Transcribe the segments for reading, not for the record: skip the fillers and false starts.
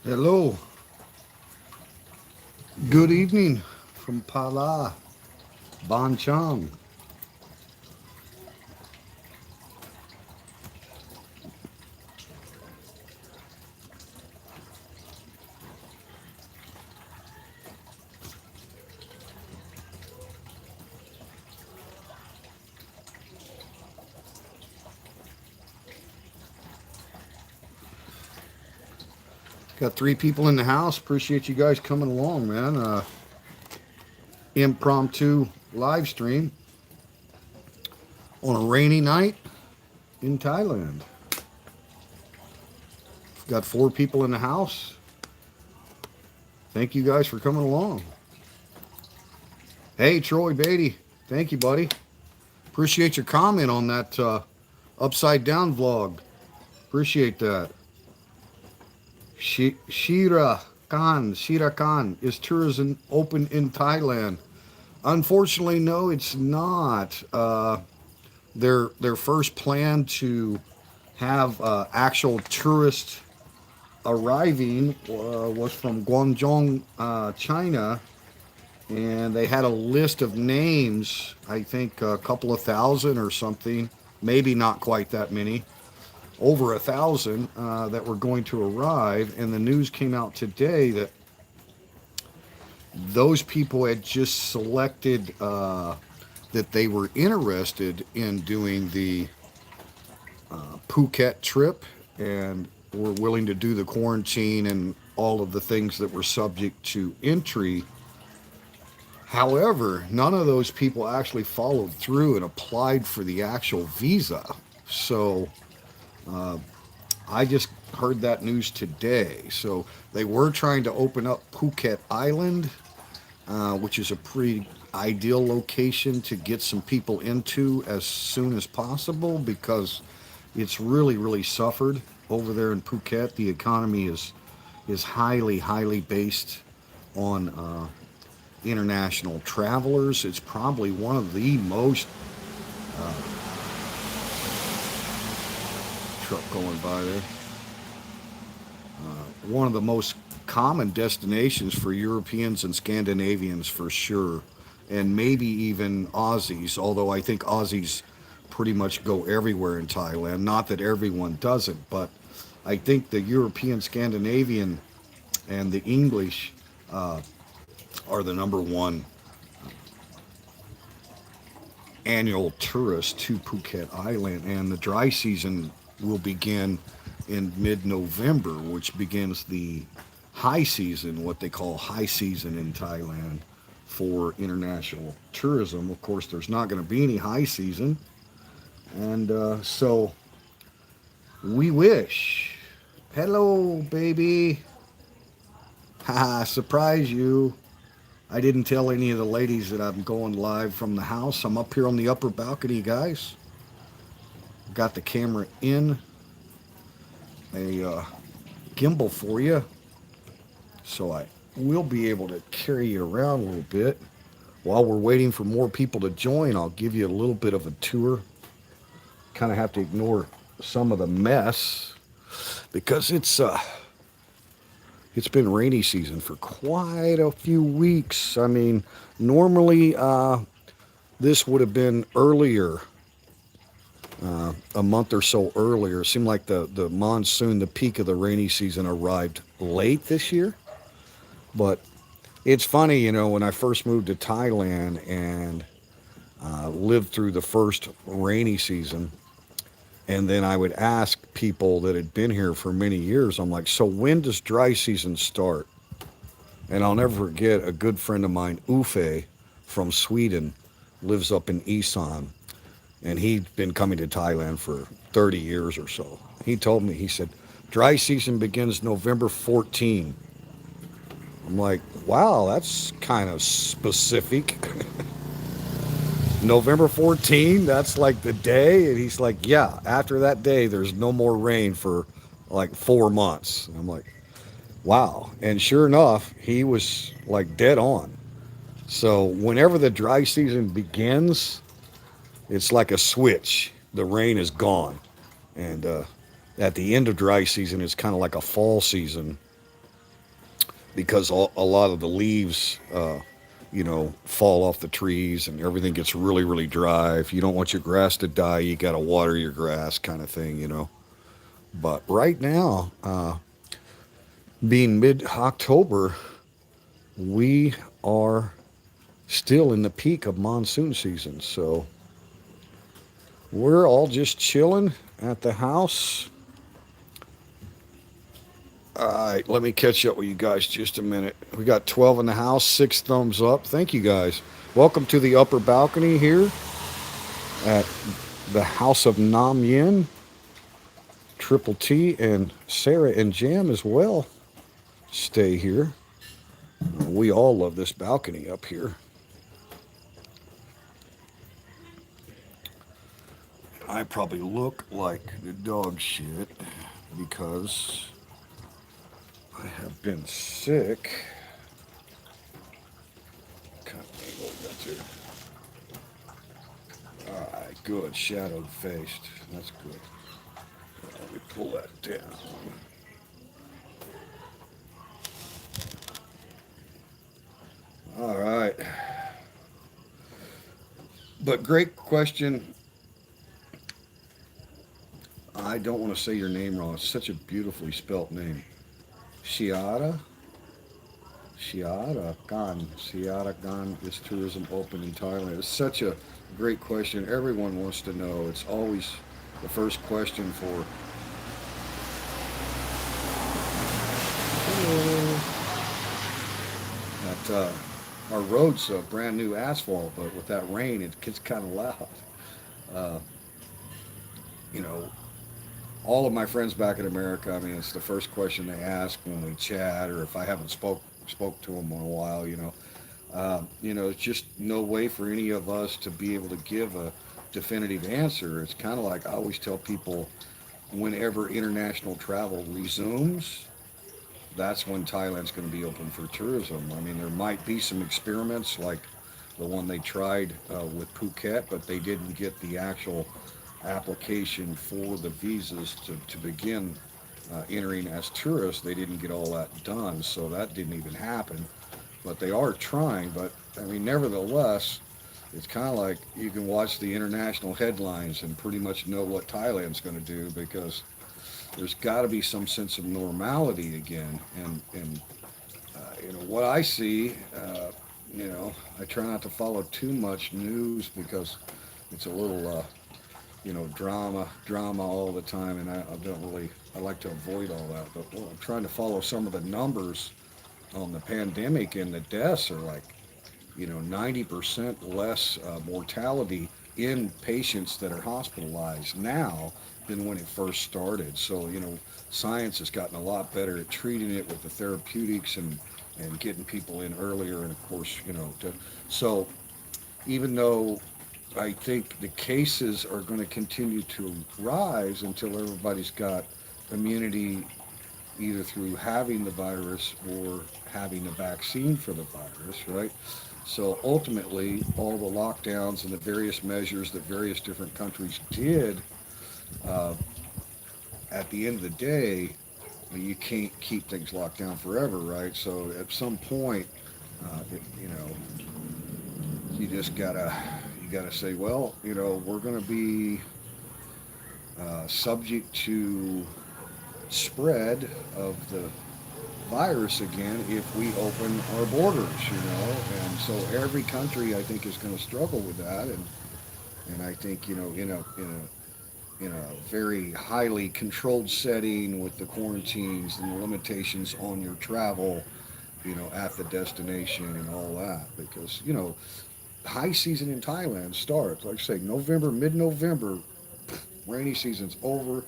Hello, good evening from Pala, Ban Chang. Got three people in the house. Appreciate you guys coming along, man. Impromptu live stream on a rainy night in Thailand. Got four people in the house. Thank you guys for coming along. Hey, Troy Beatty. Thank you, buddy. Appreciate your comment on that upside down vlog. Appreciate that. Shira Khan, is tourism open in Thailand? Unfortunately, no, it's not. Their first plan to have actual tourists arriving was from Guangdong, China, and they had a list of names. I think a couple of thousand or something, maybe not quite that many, over 1,000 that were going to arrive. And the news came out today that those people had just selected that they were interested in doing the Phuket trip and were willing to do the quarantine and all of the things that were subject to entry. However, none of those people actually followed through and applied for the actual visa. So uh, I just heard that news today. So they were trying to open up Phuket Island, which is a pretty ideal location to get some people into as soon as possible because it's really suffered over there in Phuket. The economy is highly based on international travelers. It's probably one of the most uh, truck going by there. One of the most common destinations for Europeans and Scandinavians for sure, and maybe even Aussies. Although I think Aussies pretty much go everywhere in Thailand. Not that everyone doesn't, but I think the European, Scandinavian, and the English uh, are the number one annual tourists to Phuket Island. And the dry season will begin in mid-November, which begins the high season, what they call high season in Thailand for international tourism. Of course, there's not going to be any high season. And so we wish. Hello, baby. Haha, surprise you. I didn't tell any of the ladies that I'm going live from the house. I'm up here on the upper balcony, guys. Got the camera in a gimbal for you, so I will be able to carry you around a little bit. While we're waiting for more people to join, I'll give you a little bit of a tour. Kind of have to ignore some of the mess because it's been rainy season for quite a few weeks. I mean, normally this would have been earlier, a month or so earlier. It seemed like the monsoon, the peak of the rainy season, arrived late this year. But it's funny, when I first moved to Thailand and lived through the first rainy season, and then I would ask people that had been here for many years, I'm like, so when does dry season start? And I'll never forget a good friend of mine, Ufe from Sweden, lives up in Isan. And he'd been coming to Thailand for 30 years or so. He told me, he said, dry season begins November 14. I'm like, wow, that's kind of specific. November 14, that's like the day. And he's like, yeah, after that day, there's no more rain for like 4 months. And I'm like, wow. And sure enough, he was like dead on. So whenever the dry season begins, it's like a switch. The rain is gone. And at the end of dry season, it's kind of like a fall season. because a lot of the leaves, fall off the trees and everything gets really, really dry. If you don't want your grass to die, you got to water your grass, kind of thing. But right now, being mid October, we are still in the peak of monsoon season. So we're all just chilling at the house. All right, let me catch up with you guys just a minute. We got 12 in the house, 6 thumbs up. Thank you guys. Welcome to the upper balcony here at the House of Nam Yin. Triple T and Sarah and Jam as well stay here. We all love this balcony up here. I probably look like the dog shit because I have been sick. Kind of all right, good. Shadowed faced. That's good. Let me pull that down. All right. But great question. I don't want to say your name wrong. It's such a beautifully spelt name. Shiara? Shiara Gan. Shiara Gan, is tourism open in Thailand? It's such a great question. Everyone wants to know. It's always the first question for. That our roads brand new asphalt, but with that rain, it gets kind of loud. Uh, you know, all of my friends back in America, I mean, it's the first question they ask when we chat, or if I haven't spoke to them in a while. It's just no way for any of us to be able to give a definitive answer. It's kind of like I always tell people, whenever international travel resumes, that's when Thailand's going to be open for tourism. I mean, there might be some experiments like the one they tried with Phuket, but they didn't get the actual application for the visas to begin entering as tourists. They didn't get all that done, so that didn't even happen. But they are trying. But I mean, nevertheless, it's kind of like you can watch the international headlines and pretty much know what Thailand's going to do, because there's got to be some sense of normality again. And what I see, I try not to follow too much news because it's a little, drama all the time, and I don't really, I like to avoid all that. But I'm trying to follow some of the numbers on the pandemic, and the deaths are like, 90% less mortality in patients that are hospitalized now than when it first started. So, science has gotten a lot better at treating it with the therapeutics and getting people in earlier. And of course, so even though I think the cases are going to continue to rise until everybody's got immunity, either through having the virus or having a vaccine for the virus, right? So ultimately, all the lockdowns and the various measures that various different countries did, uh, at the end of the day, you can't keep things locked down forever, right? So at some point, you just gotta say, well, we're going to be subject to spread of the virus again if we open our borders, and so every country, I think, is going to struggle with that. And I think, in a very highly controlled setting with the quarantines and the limitations on your travel, at the destination and all that, because high season in Thailand starts, like I say, November, mid-November. Rainy season's over.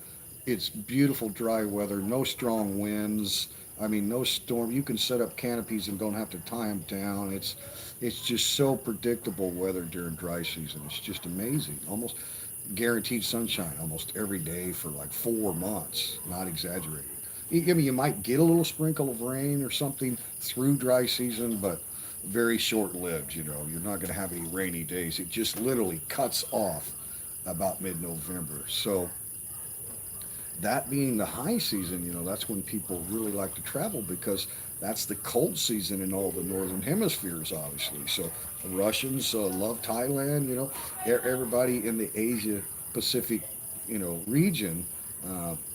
It's beautiful dry weather, no strong winds. I mean, no storm. You can set up canopies and don't have to tie them down. It's just so predictable weather during dry season. It's just amazing. Almost guaranteed sunshine almost every day for like 4 months. Not exaggerating. I mean, you might get a little sprinkle of rain or something through dry season, but very short lived. You're not going to have any rainy days. It just literally cuts off about mid November. So That being the high season, that's when people really like to travel because that's the cold season in all the northern hemispheres, obviously. So the Russians love Thailand. Everybody in the Asia Pacific, region.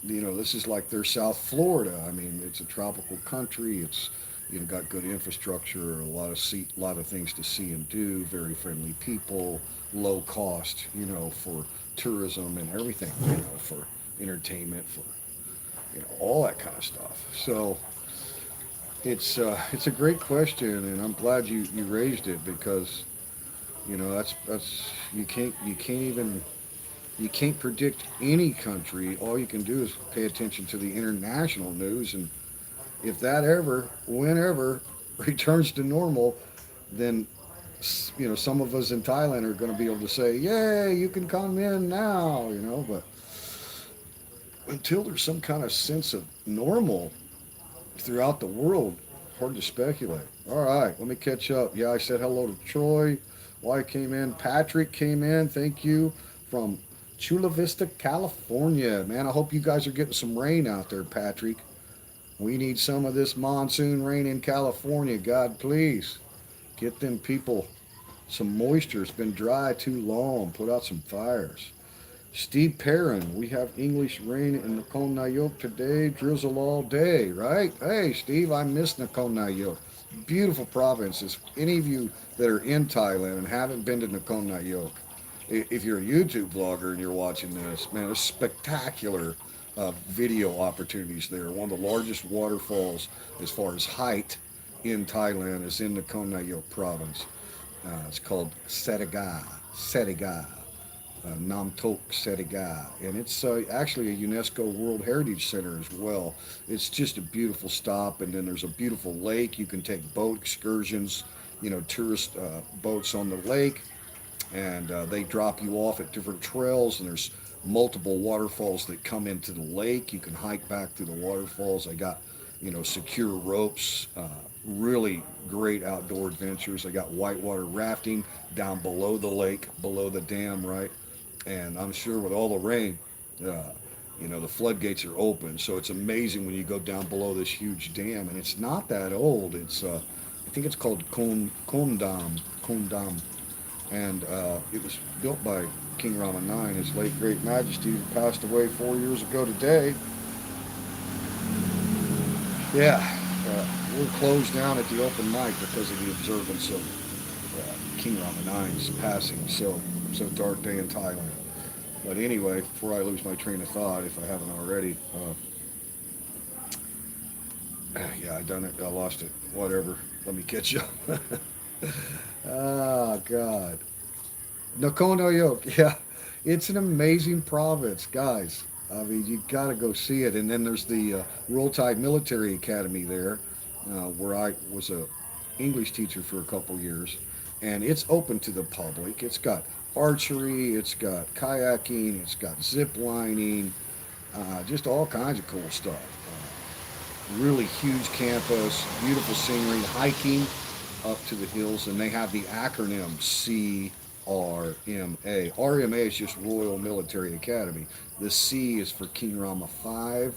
This is like their South Florida. I mean, it's a tropical country. It's got good infrastructure, a lot of things to see and do. Very friendly people, low cost. For tourism and everything. For entertainment, for all that kind of stuff. So it's a great question, and I'm glad you raised it because that's you can't predict any country. All you can do is pay attention to the international news, and if that ever, whenever, returns to normal, then some of us in Thailand are going to be able to say, "Yay, you can come in now," But until there's some kind of sense of normal throughout the world, hard to speculate. All right, let me catch up. Yeah, I said hello to Troy. Why came in? Patrick came in. Thank you from Chula Vista, California. Man, I hope you guys are getting some rain out there, Patrick. We need some of this monsoon rain in California. God, please get them people some moisture. It's been dry too long. Put out some fires. Steve Perrin, we have English rain in Nakhon Nayok today, drizzle all day, right? Hey, Steve, I miss Nakhon Nayok. Beautiful province. If any of you that are in Thailand and haven't been to Nakhon Nayok, if you're a YouTube vlogger and you're watching this, man, there's spectacular video opportunities there. One of the largest waterfalls as far as height in Thailand is in Nakhon Nayok province. It's called Setiga. Nam Tok Setiga, and it's actually a UNESCO World Heritage Center as well. It's just a beautiful stop, and then there's a beautiful lake. You can take boat excursions, tourist boats on the lake, and they drop you off at different trails, and there's multiple waterfalls that come into the lake. You can hike back through the waterfalls. They got, secure ropes. Really great outdoor adventures. They got whitewater rafting down below the lake, below the dam, right? And I'm sure with all the rain, the floodgates are open. So it's amazing when you go down below this huge dam, and it's not that old. I think it's called Kondam, and it was built by King Rama IX, his late great majesty, who passed away 4 years ago today. Yeah, we're closed down at the open mic because of the observance of King Rama IX's passing. So dark day in Thailand. But anyway, before I lose my train of thought, if I haven't already, yeah, I done it. I lost it. Whatever. Let me catch up. Oh God. Nakhon Nayok. Yeah, it's an amazing province, guys. I mean, you got to go see it. And then there's the Royal Thai Military Academy there, where I was a English teacher for a couple years, and it's open to the public. It's got archery, it's got kayaking, it's got zip lining, just all kinds of cool stuff. Really huge campus, beautiful scenery, hiking up to the hills, and they have the acronym CRMA. RMA is just Royal Military Academy. The C is for King Rama V.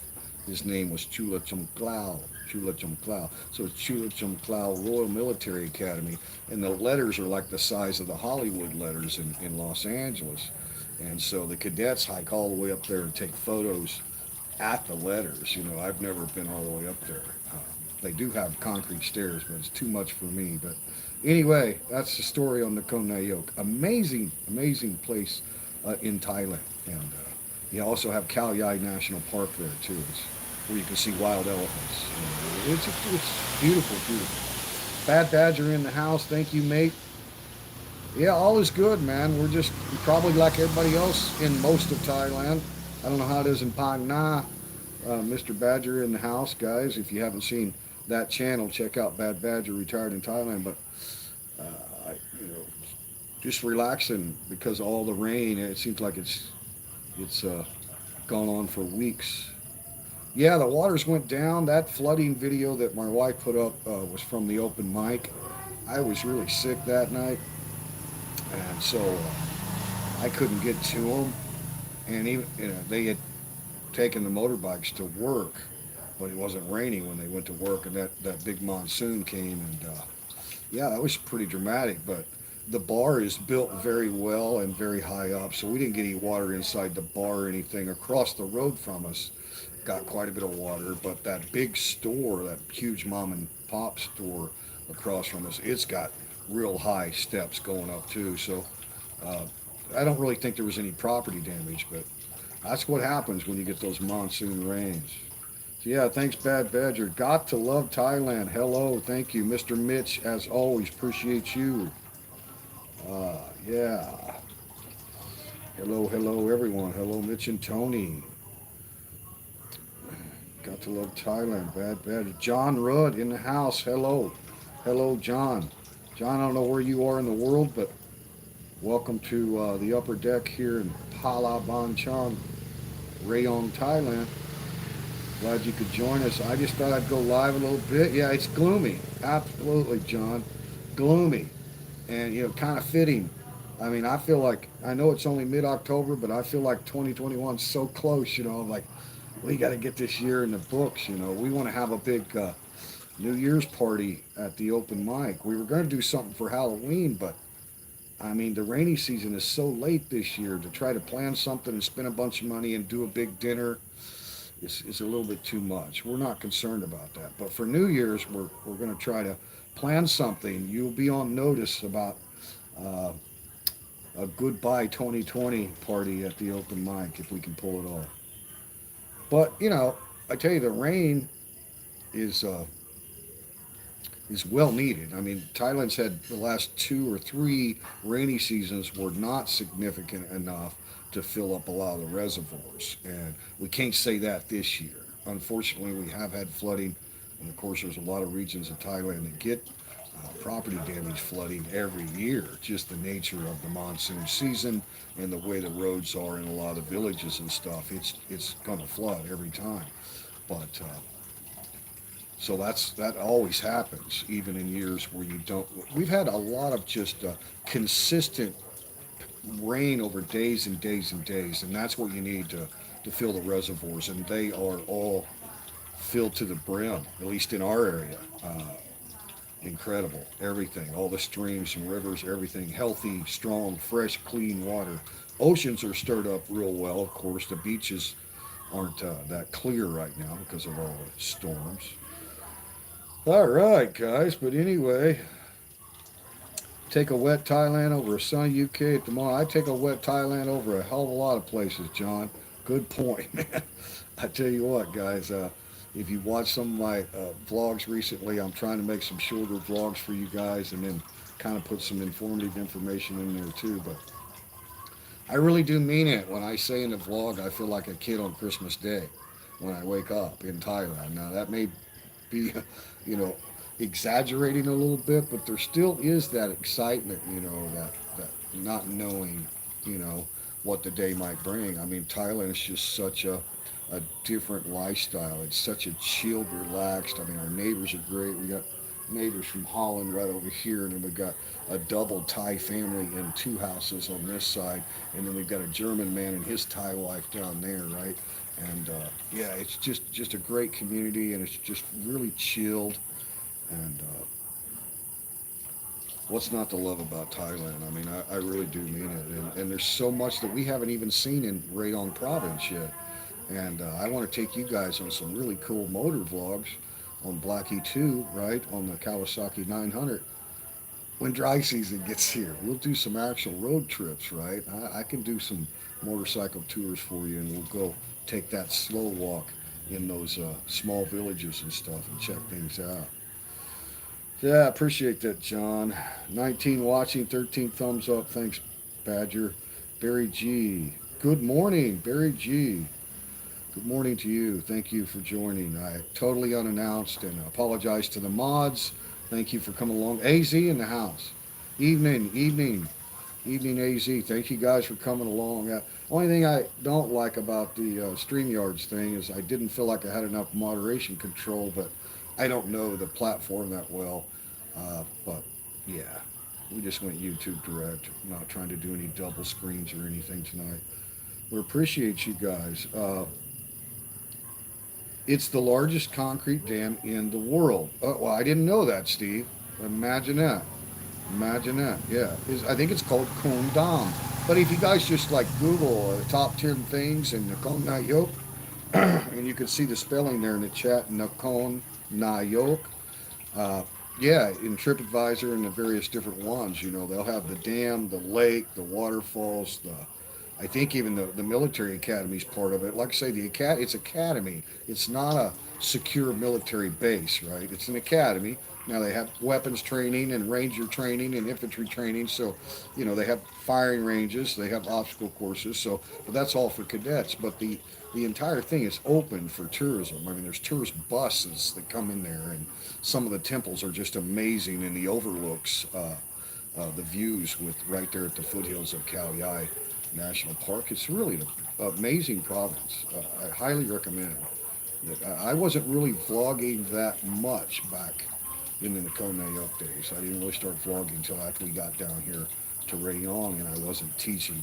His name was Chula Chumklao. Chula Chumklao. So it's Chula Chumklao Royal Military Academy. And the letters are like the size of the Hollywood letters in Los Angeles. And so the cadets hike all the way up there and take photos at the letters. I've never been all the way up there. They do have concrete stairs, but it's too much for me. But anyway, that's the story on Nakhon Nayok. Amazing, amazing place in Thailand. And you also have Khao Yai National Park there, too. It's where you can see wild elephants. It's beautiful, beautiful. Bad Badger in the house. Thank you, mate. Yeah, all is good, man. We're just probably like everybody else in most of Thailand. I don't know how it is in Phang Na. Mr. Badger in the house, guys. If you haven't seen that channel, check out Bad Badger Retired in Thailand. But I, just relaxing because of all the rain. It seems like it's gone on for weeks. Yeah, the waters went down. That flooding video that my wife put up was from the open mic. I was really sick that night, and so I couldn't get to them. And even they had taking the motorbikes to work, but it wasn't raining when they went to work, and that big monsoon came, and yeah, that was pretty dramatic. But the bar is built very well and very high up, so we didn't get any water inside the bar or anything. Across the road from us got quite a bit of water, but that big store, that huge mom and pop store across from us, it's got real high steps going up too. So uh, I don't really think there was any property damage, but that's what happens when you get those monsoon rains. So yeah, thanks, Bad Badger. Got to love Thailand. Hello, thank you, Mr. Mitch. As always, appreciate you. Yeah. Hello, hello, everyone. Hello, Mitch and Tony. Got to love Thailand. Bad Badger. John Rudd in the house. Hello, hello, John. John, I don't know where you are in the world, but welcome to the upper deck here in Palaban Chang, Rayong, Thailand. Glad you could join us. I just thought I'd go live a little bit. Yeah, it's gloomy. Absolutely, John. Gloomy. And, kind of fitting. I mean, I feel like, I know it's only mid October, but I feel like 2021's so close, like we got to get this year in the books. We want to have a big New Year's party at the open mic. We were going to do something for Halloween, but I mean, the rainy season is so late this year to try to plan something and spend a bunch of money and do a big dinner is a little bit too much. We're not concerned about that. But for New Year's, we're going to try to plan something. You'll be on notice about uh, a goodbye 2020 party at the open mic if we can pull it off. But I tell you, the rain is well needed. I mean, Thailand's had the last 2 or 3 rainy seasons were not significant enough to fill up a lot of the reservoirs, and we can't say that this year. Unfortunately, we have had flooding, and of course, there's a lot of regions of Thailand that get property damage flooding every year. Just the nature of the monsoon season and the way the roads are in a lot of villages and stuff. It's going to flood every time, but. So that always happens, even in years where you don't. We've had a lot of just consistent rain over days and days and days, and that's what you need to fill the reservoirs, and they are all filled to the brim, at least in our area. Incredible, everything, all the streams and rivers, everything healthy, strong, fresh, clean water. Oceans are stirred up real well, of course. The beaches aren't that clear right now because of all the storms. All right, guys. But anyway, take a wet Thailand over a sunny UK at the moment. I take a wet Thailand over a hell of a lot of places, John. Good point, man. I tell you what, guys. If you watch some of my vlogs recently, I'm trying to make some shorter vlogs for you guys, and then kind of put some informative information in there too. But I really do mean it when I say in the vlog I feel like a kid on Christmas Day when I wake up in Thailand. Now that may be, you know, exaggerating a little bit, but there still is that excitement, that not knowing, you know, what the day might bring. I mean, Thailand is just such a different lifestyle. It's such a chilled, relaxed. I mean, our neighbors are great. We got neighbors from Holland right over here, and then we've got a double Thai family in 2 houses on this side, and then we've got a German man and his Thai wife down there, right? And yeah, it's just a great community, and it's just really chilled. And what's not to love about Thailand? I mean, I really do mean it. And there's so much that we haven't even seen in Rayong province yet. And I want to take you guys on some really cool motor vlogs on Black E2, right, on the Kawasaki 900. When dry season gets here, we'll do some actual road trips, right? I can do some motorcycle tours for you, and we'll go take that slow walk in those small villages and stuff and check things out. Yeah, appreciate that, John. 19 watching, 13 thumbs up. Thanks, Badger. Barry G. Good morning, Barry G. Good morning to you. Thank you for joining. I totally unannounced and apologize to the mods. Thank you for coming along. AZ in the house. Evening, AZ. Thank you guys for coming along. Only thing I don't like about the StreamYards thing is I didn't feel like I had enough moderation control, but I don't know the platform that well. But yeah, we just went YouTube direct. Not trying to do any double screens or anything tonight. We appreciate you guys. It's the largest concrete dam in the world. Well, I didn't know that, Steve. Imagine that. Imagine that. Yeah. I think it's called Kon Dam. But if you guys just like Google top 10 things in Nakhon Nayok, and you can see the spelling there in the chat, Nakhon Nayok. Uh, yeah, in TripAdvisor and the various different ones, they'll have the dam, the lake, the waterfalls, I think even the military academy is part of it. Like I say, it's academy. It's not a secure military base, right? It's an academy. Now they have weapons training and ranger training and infantry training. So, they have firing ranges. They have obstacle courses. So, but that's all for cadets. But the entire thing is open for tourism. I mean, there's tourist buses that come in there, and some of the temples are just amazing, and the overlooks, the views with right there at the foothills of Khao Yai National Park. It's really an amazing province. I highly recommend it. I wasn't really vlogging that much back in the Nakhon Nayok days. I didn't really start vlogging until after we got down here to Rayong, and I wasn't teaching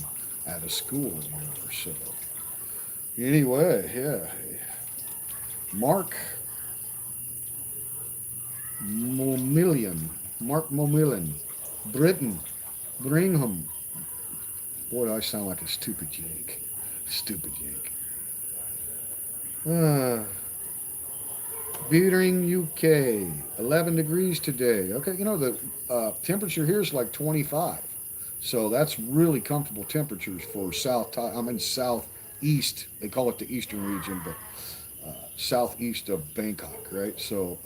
at a school anymore. So anyway, yeah. Mark Momillion, Mark Momillion, Britain, Bringham. Boy, I sound like a stupid yank. Stupid yank. Uh, Beering, UK, 11 degrees today. Okay, the temperature here is like 25. So that's really comfortable temperatures for I'm in southeast. They call it the eastern region, but southeast of Bangkok, right? So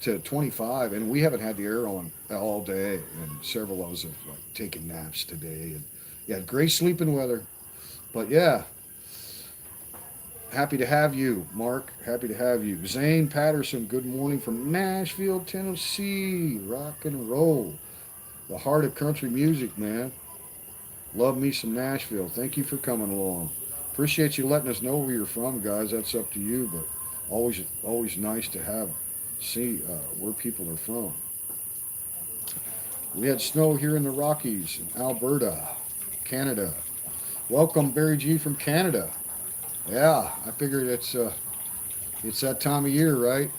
to 25, and we haven't had the air on all day, and several of us have like taken naps today, and yeah, great sleeping weather. But yeah, happy to have you, Mark. Happy to have you. Zane Patterson, good morning from Nashville, Tennessee. Rock and roll. The heart of country music, man. Love me some Nashville. Thank you for coming along. Appreciate you letting us know where you're from, guys. That's up to you, but always nice to see where people are from. We had snow here in the Rockies, in Alberta, Canada. Welcome, Barry G from Canada. Yeah, I figured it's that time of year, right?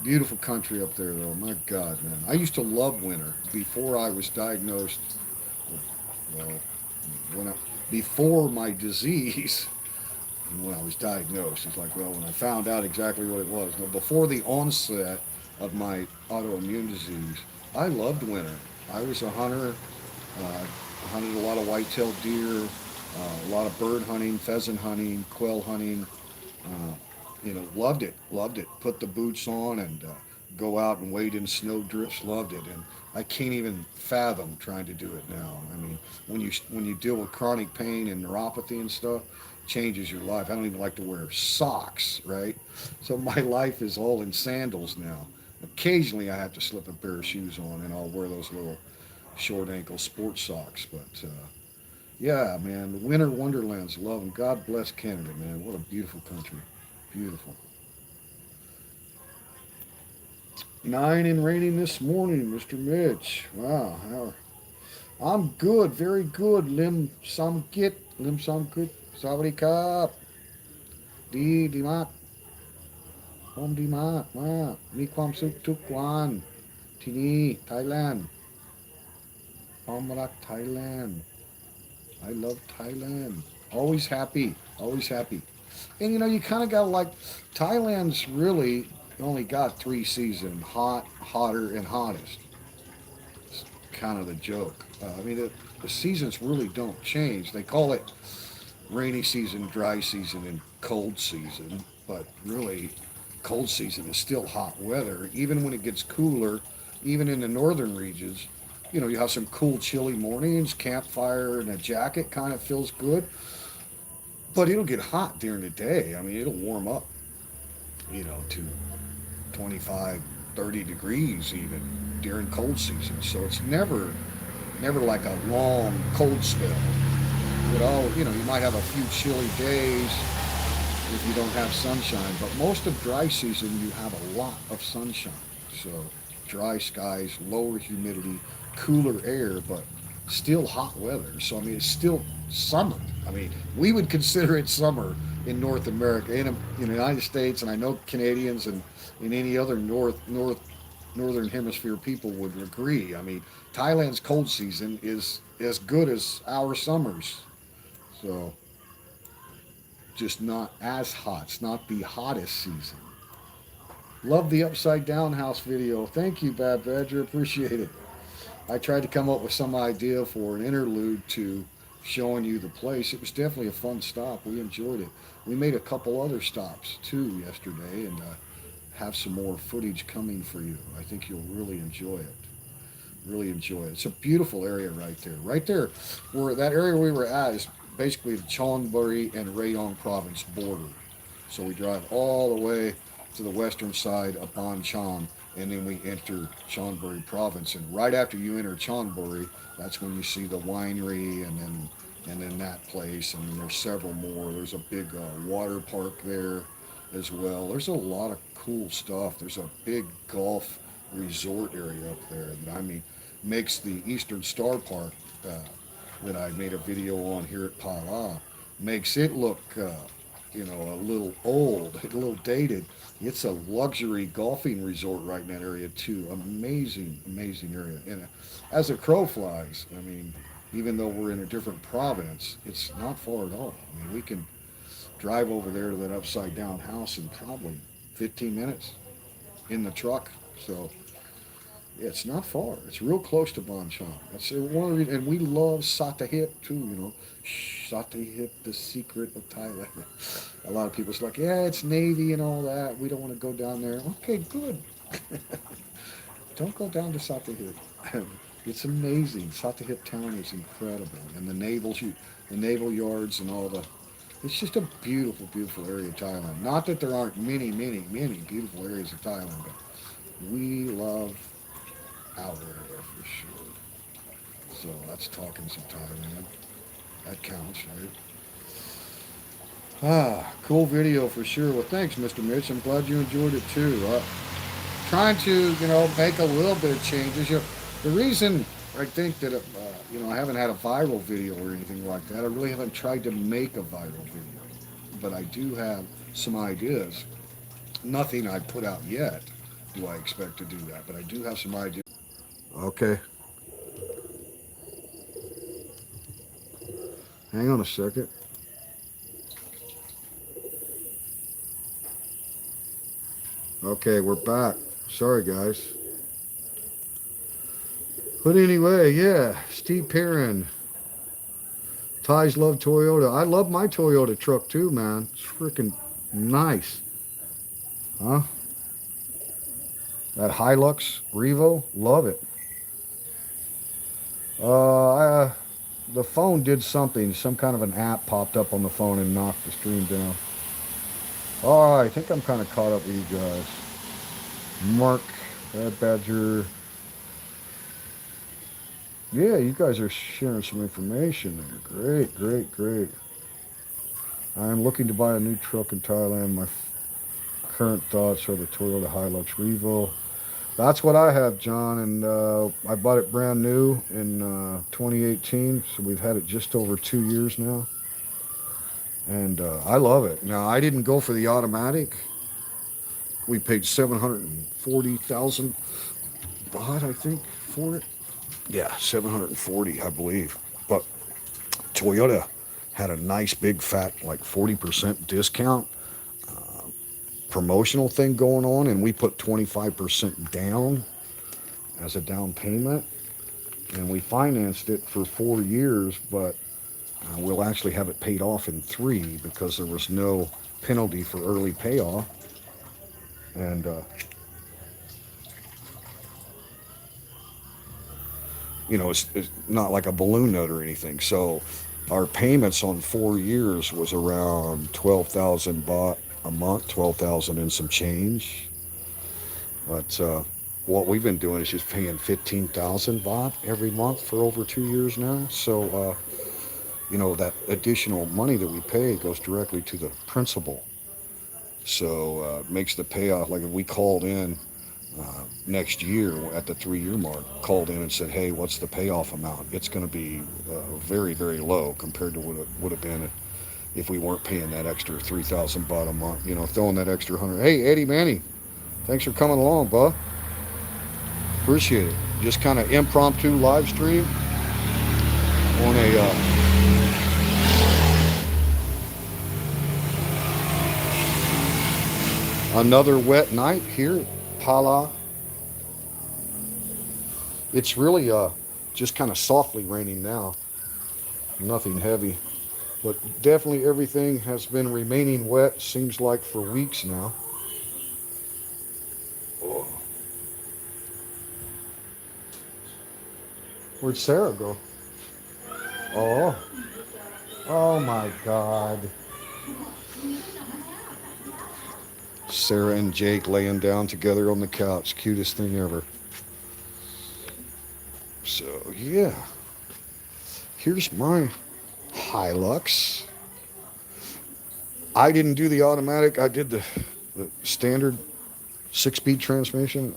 Beautiful country up there, though. My God, man. I used to love winter before I was diagnosed. Well, when I, before my disease, when I was diagnosed, it's like, well, when I found out exactly what it was. Now, before the onset of my autoimmune disease, I loved winter. I was a hunter. I hunted a lot of white-tailed deer, a lot of bird hunting, pheasant hunting, quail hunting. Uh, loved it, loved it. Put the boots on and go out and wade in snow drifts. Loved it, and I can't even fathom trying to do it now. I mean, when you deal with chronic pain and neuropathy and stuff, changes your life. I don't even like to wear socks, right? So my life is all in sandals now. Occasionally, I have to slip a pair of shoes on, and I'll wear those little short ankle sports socks. But yeah, man, the winter wonderlands, love them. God bless Canada, man. What a beautiful country. Beautiful. 9 and raining this morning, Mr. Mitch. Wow. I'm good, very good. Lim Samkit, Sawadee Kap. Dimat, Om Dimat, Ma, Mi Kwam Suk Tuk Wan, Tini, Thailand. Omrak, Thailand. I love Thailand. Always happy, always happy. And you kind of got to like, Thailand's really only got 3 seasons: hot, hotter, and hottest. It's kind of the joke. I mean, the seasons really don't change. They call it rainy season, dry season, and cold season, but really, cold season is still hot weather. Even when it gets cooler, even in the northern regions, you have some cool, chilly mornings, campfire and a jacket kind of feels good. But it'll get hot during the day. I mean, it'll warm up, to 25, 30 degrees even during cold season. So it's never like a long cold spell. You might have a few chilly days if you don't have sunshine. But most of dry season, you have a lot of sunshine. So dry skies, lower humidity, cooler air, but still hot weather. So, I mean, it's still summer. I mean, we would consider it summer in North America, in the United States, and I know Canadians and in any other northern hemisphere people would agree. I mean, Thailand's cold season is as good as our summers, so just not as hot. It's not the hottest season. Love the upside down house video. Thank you, Bad Badger. Appreciate it. I tried to come up with some idea for an interlude to showing you the place. It was definitely a fun stop. We enjoyed it. We made a couple other stops too yesterday, and have some more footage coming for you. I think you'll really enjoy it. Really enjoy it. It's a beautiful area right there. Right there, where that area we were at is basically the Chonburi and Rayong province border. So we drive all the way to the western side of Ban Chon, and then we enter Chonburi province. And right after you enter Chonburi, that's when you see the winery, and then that place, and then there's several more. There's a big water park there as well. There's a lot of cool stuff. There's a big golf resort area up there that, I mean, makes the Eastern Star Park that I made a video on here at Pala, makes it look a little old, a little dated. It's a luxury golfing resort right in that area too. Amazing, amazing area. And as a crow flies, I mean, even though we're in a different province, it's not far at all. I mean, we can drive over there to that upside down house in probably 15 minutes in the truck. So yeah, it's not far. It's real close to Bonchon. That's one of the, and we love Satahip too. Satahip, the secret of Thailand. A lot of people's like, yeah, it's Navy and all that. We don't want to go down there. Okay, good. Don't go down to Satahip. It's amazing. Satahip town is incredible, and the naval yards and all the. It's just a beautiful, beautiful area of Thailand. Not that there aren't many, many, many beautiful areas of Thailand, but we love our area for sure. So that's talking some Thailand. That counts, right? Cool video for sure. Well, thanks, Mr. Mitch. I'm glad you enjoyed it too. Trying to, make a little bit of changes. The reason I think that, I haven't had a viral video or anything like that. I really haven't tried to make a viral video, but I do have some ideas. Nothing I put out yet do I expect to do that, but I do have some ideas. Okay. Hang on a second. Okay, we're back. Sorry, guys. But anyway, yeah, Steve Perrin. Thais love Toyota. I love my Toyota truck too, man. It's freaking nice. Huh? That Hilux Revo, love it. The phone did something. Some kind of an app popped up on the phone and knocked the stream down. Oh, I think I'm kind of caught up with you guys. Mark, Bad Badger. Yeah, you guys are sharing some information there. Great, great, great. I'm looking to buy a new truck in Thailand. My current thoughts are the Toyota Hilux Revo. That's what I have, John, and I bought it brand new in 2018, so we've had it just over 2 years now, and I love it. Now, I didn't go for the automatic. We paid 740,000 baht, I think, for it. Yeah, 740, I believe. But Toyota had a nice big fat, like 40% discount promotional thing going on, and we put 25% down as a down payment, and we financed it for 4 years, but we'll actually have it paid off in 3 because there was no penalty for early payoff. And it's not like a balloon note or anything. So our payments on 4 years was around 12,000 baht a month, 12,000 and some change. But what we've been doing is just paying 15,000 baht every month for over 2 years now. So that additional money that we pay goes directly to the principal. So makes the payoff, like if we called in next year at the 3-year mark, called in and said, hey, what's the payoff amount? It's going to be very, very low compared to what it would have been if we weren't paying that extra 3,000 baht a month. Throwing that extra 100. Hey, Eddie Manny, thanks for coming along, bud. Appreciate it. Just kind of impromptu live stream on another wet night here at Pala. It's really just kind of softly raining now. Nothing heavy. But definitely everything has been remaining wet, seems like for weeks now. Oh, where'd Sarah go? Oh, oh my God. Sarah and Jake laying down together on the couch. Cutest thing ever. So, yeah. Here's my Hilux. I didn't do the automatic. I did the standard 6-speed transmission.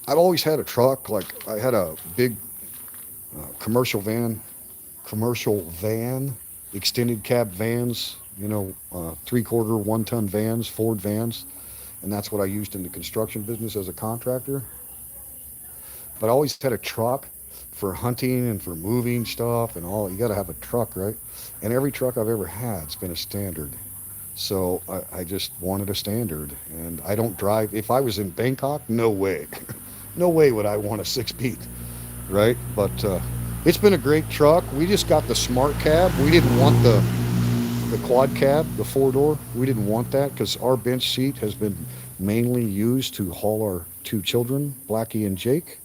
I've always had a truck. Like, I had a big commercial van, extended cab vans, 3/4, 1-ton vans, Ford vans. And that's what I used in the construction business as a contractor. But I always had a truck for hunting and for moving stuff and all. You got to have a truck, right? And every truck I've ever had's been a standard. So I just wanted a standard. And I don't drive. If I was in Bangkok, no way. No way would I want a 6-speed, right? But it's been a great truck. We just got the smart cab. We didn't want the quad cab, the 4-door. We didn't want that because our bench seat has been mainly used to haul our 2 children, Blackie and Jake,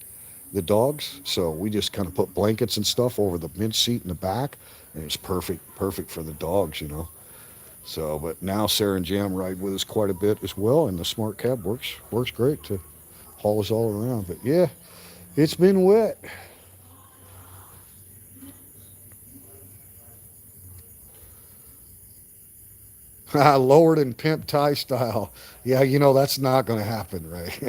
the dogs. So we just kind of put blankets and stuff over the bench seat in the back, and it's perfect for the dogs. So, but now Sarah and Jam ride with us quite a bit as well, and the smart cab works great to haul us all around. But yeah, it's been wet. Lowered and pimp Thai style. Yeah, that's not going to happen, right?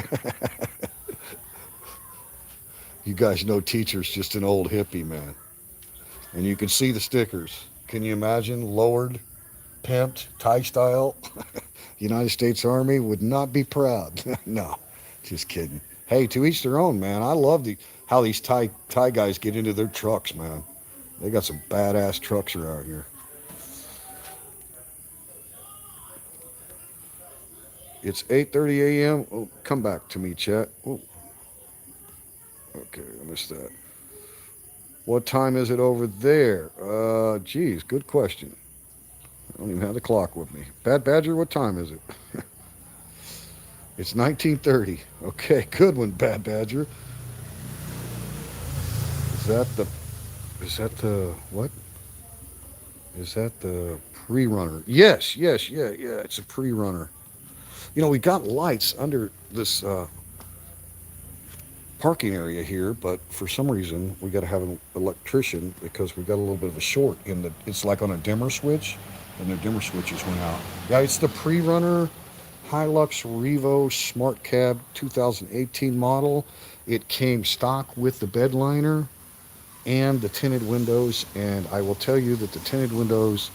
You guys know teacher's just an old hippie, man. And you can see the stickers. Can you imagine? Lowered, pimped, Thai style. United States Army would not be proud. No, just kidding. Hey, to each their own, man. I love how these Thai guys get into their trucks, man. They got some badass trucks around here. It's 8:30 a.m. Oh, come back to me, chat. Oh, okay, I missed that. What time is it over there? Geez, good question. I don't even have the clock with me. Bad Badger, what time is it? It's 19:30. Okay, good one, Bad Badger. Is that the what? Is that the pre-runner? Yes, yes, yeah. It's a pre-runner. We got lights under this parking area here, but for some reason we got to have an electrician because we got a little bit of a short in the. It's like on a dimmer switch, and their dimmer switches went out. Yeah, it's the pre-runner Hilux Revo Smart Cab 2018 model. It came stock with the bed liner and the tinted windows, and I will tell you that the tinted windows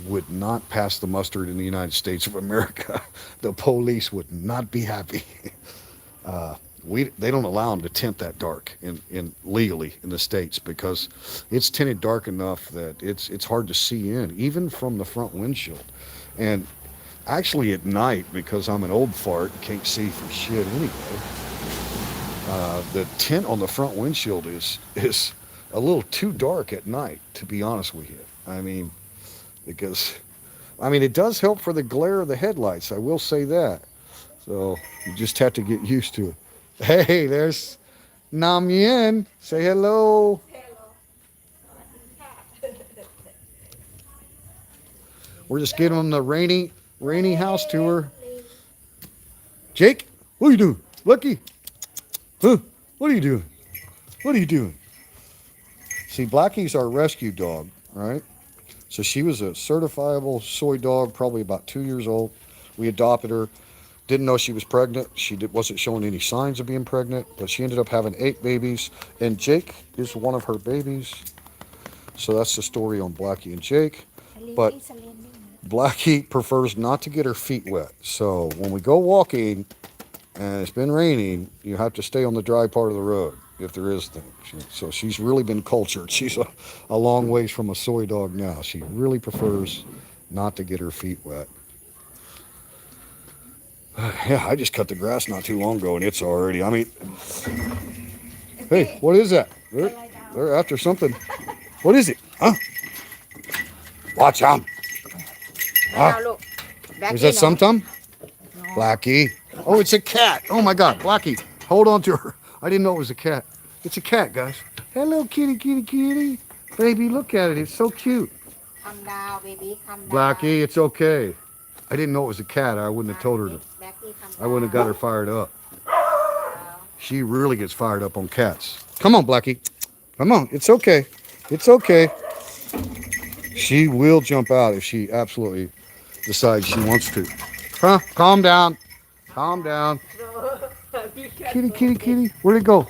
would not pass the mustard in the United States of America. The police would not be happy. They don't allow them to tint that dark in legally in the States because it's tinted dark enough that it's hard to see in, even from the front windshield. And actually at night, because I'm an old fart and can't see for shit anyway, the tint on the front windshield is a little too dark at night, to be honest with you. Because it does help for the glare of the headlights. I will say that. So you just have to get used to it. Hey, there's Nam Yen. Say hello. We're just getting on the rainy house tour. Jake, what are you doing? Lucky, huh? What are you doing? What are you doing? See, Blackie's our rescue dog, right? So she was a certifiable soy dog, probably about 2 years old. We adopted her. Didn't know she was pregnant. Wasn't showing any signs of being pregnant, but she ended up having 8 babies, and Jake is one of her babies. So that's the story on Blackie and Jake. But Blackie prefers not to get her feet wet. So when we go walking and it's been raining, you have to stay on the dry part of the road if there is things. So she's really been cultured. She's a long ways from a soy dog now. She really prefers not to get her feet wet. Yeah, I just cut the grass not too long ago and it's already, I mean, hey, what is that? They're after something. What is it? Huh? Watch out. Huh? Is that sometime? Blackie. Oh, it's a cat. Oh my God, Blackie. Hold on to her. I didn't know it was a cat. It's a cat, guys. Hello, kitty, kitty, kitty. Baby, look at it. It's so cute. Come down, baby. Come down. Blackie, it's okay. I didn't know it was a cat. I wouldn't have told her to. Blackie, come down. I wouldn't have got her fired up. She really gets fired up on cats. Come on, Blackie. Come on. It's okay. It's okay. She will jump out if she absolutely decides she wants to. Huh? Calm down. Calm down. Kitty, kitty, kitty. Where'd it go?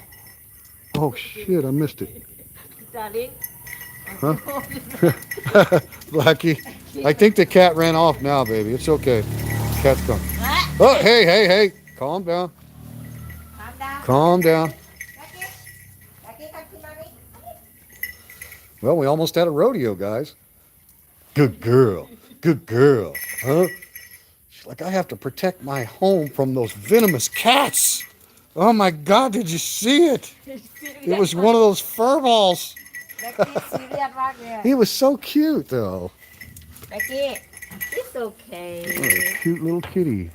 Oh, shit. I missed it. Darling. Huh? Blackie. I think the cat ran off now, baby. It's okay. Cat's gone. Oh, hey, hey, hey. Calm down. Calm down. Calm down. Blackie. Blackie, come to mommy. Well, we almost had a rodeo, guys. Good girl. Good girl. Huh? She's like, I have to protect my home from those venomous cats. Oh my God, did you see it? It was one of those fur balls. He was so cute, though. Blackie, it's okay. What a cute little kitty.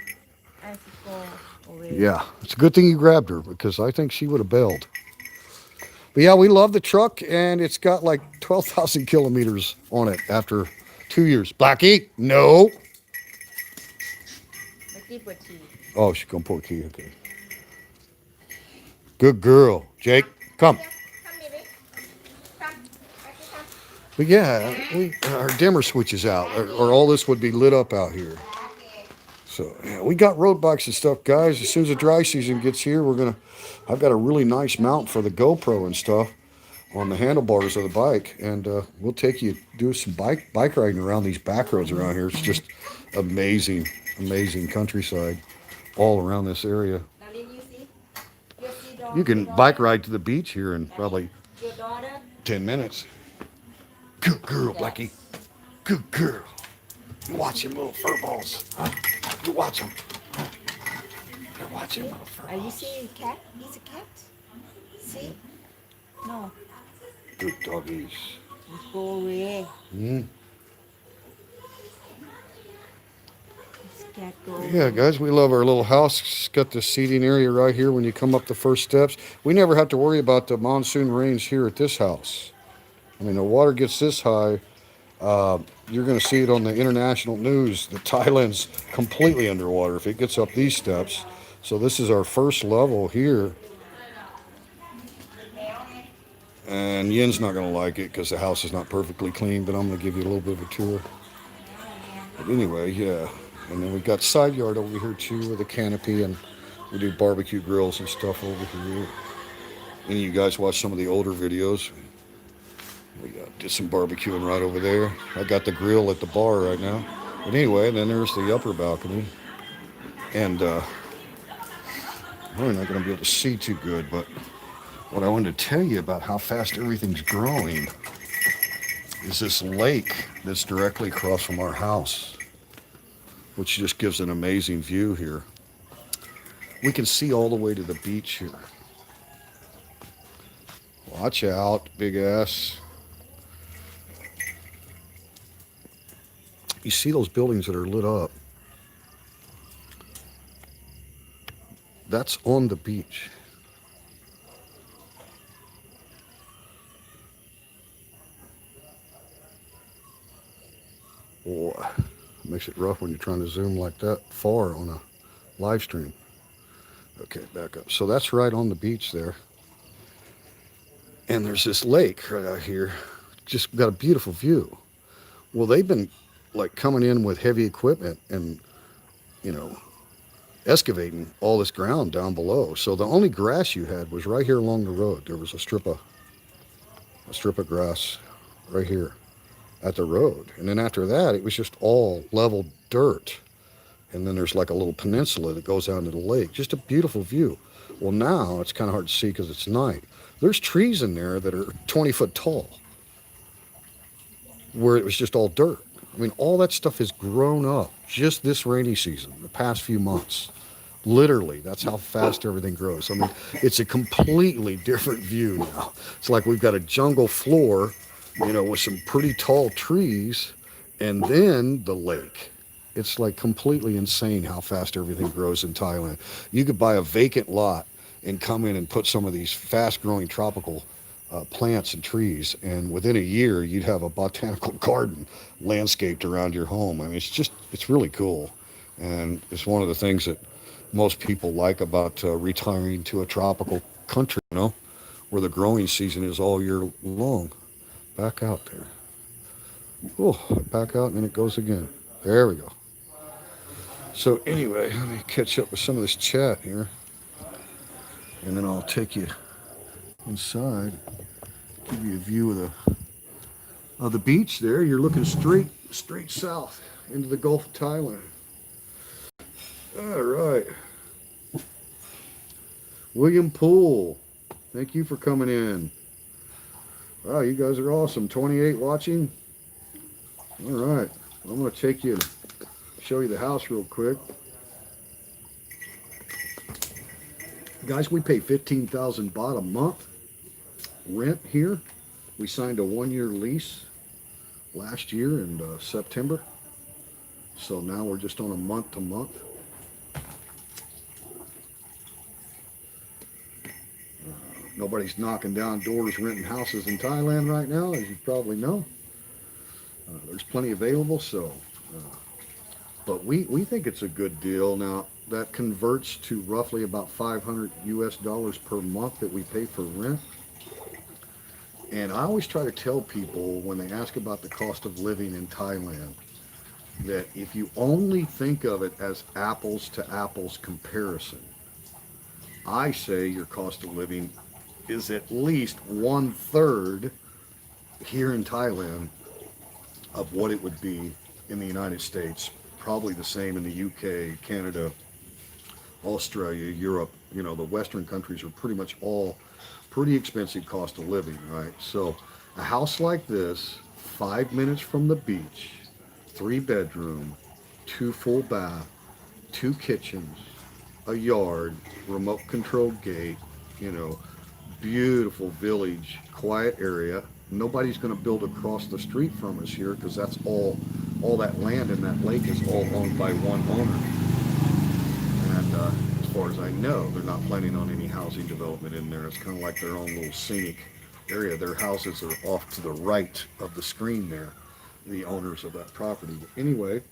I go away. Yeah, it's a good thing you grabbed her because I think she would have bailed. But yeah, we love the truck and it's got like 12,000 kilometers on it after 2 years. Blackie, no. Blackie, put tea. Oh, she's gonna pour tea. Okay. Good girl, Jake. Come. Come, baby. Come. Blackie, come. But yeah, our dimmer switches out, or all this would be lit up out here. So yeah, we got road bikes and stuff, guys. As soon as the dry season gets here, I've got a really nice mount for the GoPro and stuff on the handlebars of the bike, and we'll take you do some bike riding around these back roads around here. It's just amazing, amazing countryside all around this area. Darling, you see? You can bike ride to the beach here in probably Your daughter? 10 minutes. Good girl, Blackie. Good girl. You watch him, little fur balls. Huh? You watch him. You watch him, little fur Are you balls. seeing a cat? He's a cat. See? No. Good doggies. Let's go away. Mm. This cat go away. Yeah, guys, we love our little house. It's got the seating area right here when you come up the first steps. We never have to worry about the monsoon rains here at this house. I mean, the water gets this high. You're going to see it on the international news. The Thailand's completely underwater if it gets up these steps. So this is our first level here. And Yin's not going to like it because the house is not perfectly clean, but I'm going to give you a little bit of a tour. But anyway, yeah. And then we've got side yard over here too with a canopy, and we do barbecue grills and stuff over here. Any of you guys watch some of the older videos? We did some barbecuing right over there. I got the grill at the bar right now. But anyway, then there's the upper balcony. And we're not going to be able to see too good, but what I wanted to tell you about how fast everything's growing is this lake that's directly across from our house, which just gives an amazing view here. We can see all the way to the beach here. Watch out, big ass. You see those buildings that are lit up? That's on the beach. Boy, makes it rough when you're trying to zoom like that far on a live stream. Okay, back up. So that's right on the beach there. And there's this lake right out here. Just got a beautiful view. Well, they've been like coming in with heavy equipment and, excavating all this ground down below. So the only grass you had was right here along the road. There was a strip of grass right here. at the road. And then after that, it was just all level dirt. And then there's like a little peninsula that goes out into the lake. Just a beautiful view. Well, now it's kind of hard to see because it's night. There's trees in there that are 20 foot tall where it was just all dirt. I mean, all that stuff has grown up just this rainy season, the past few months. Literally, that's how fast everything grows. I mean, it's a completely different view now. It's like we've got a jungle floor, with some pretty tall trees, and then the lake. It's like completely insane how fast everything grows in Thailand. You could buy a vacant lot and come in and put some of these fast growing tropical plants and trees, and within a year, you'd have a botanical garden landscaped around your home. I mean, it's really cool. And it's one of the things that most people like about retiring to a tropical country, where the growing season is all year long. Back out there. Oh, back out and then it goes again. There we go. So anyway, let me catch up with some of this chat here, and then I'll take you inside, give you a view of the beach there. You're looking straight south into the Gulf of Thailand. All right. William Poole, thank you for coming in. Wow, you guys are awesome. 28 watching. All right. I'm going to take you and show you the house real quick. Guys, we pay 15,000 baht a month rent here. We signed a 1-year lease last year in September. So now we're just on a month to month. Nobody's knocking down doors renting houses in Thailand right now, as you probably know. There's plenty available, but we think it's a good deal. Now, that converts to roughly about $500 per month that we pay for rent. And I always try to tell people when they ask about the cost of living in Thailand that if you only think of it as apples to apples comparison, I say your cost of living is at least 1/3 here in Thailand of what it would be in the United States. Probably the same in the UK, Canada, Australia, Europe. The Western countries are pretty much all pretty expensive cost of living, right? So a house like this, 5 minutes from the beach, 3-bedroom, 2 full bath, 2 kitchens, a yard, remote control gate, beautiful village, quiet area. Nobody's going to build across the street from us here because that's all that land in that lake is all owned by one owner. And as far as I know, they're not planning on any housing development in there. It's kind of like their own little scenic area. Their houses are off to the right of the screen there, the owners of that property. But anyway,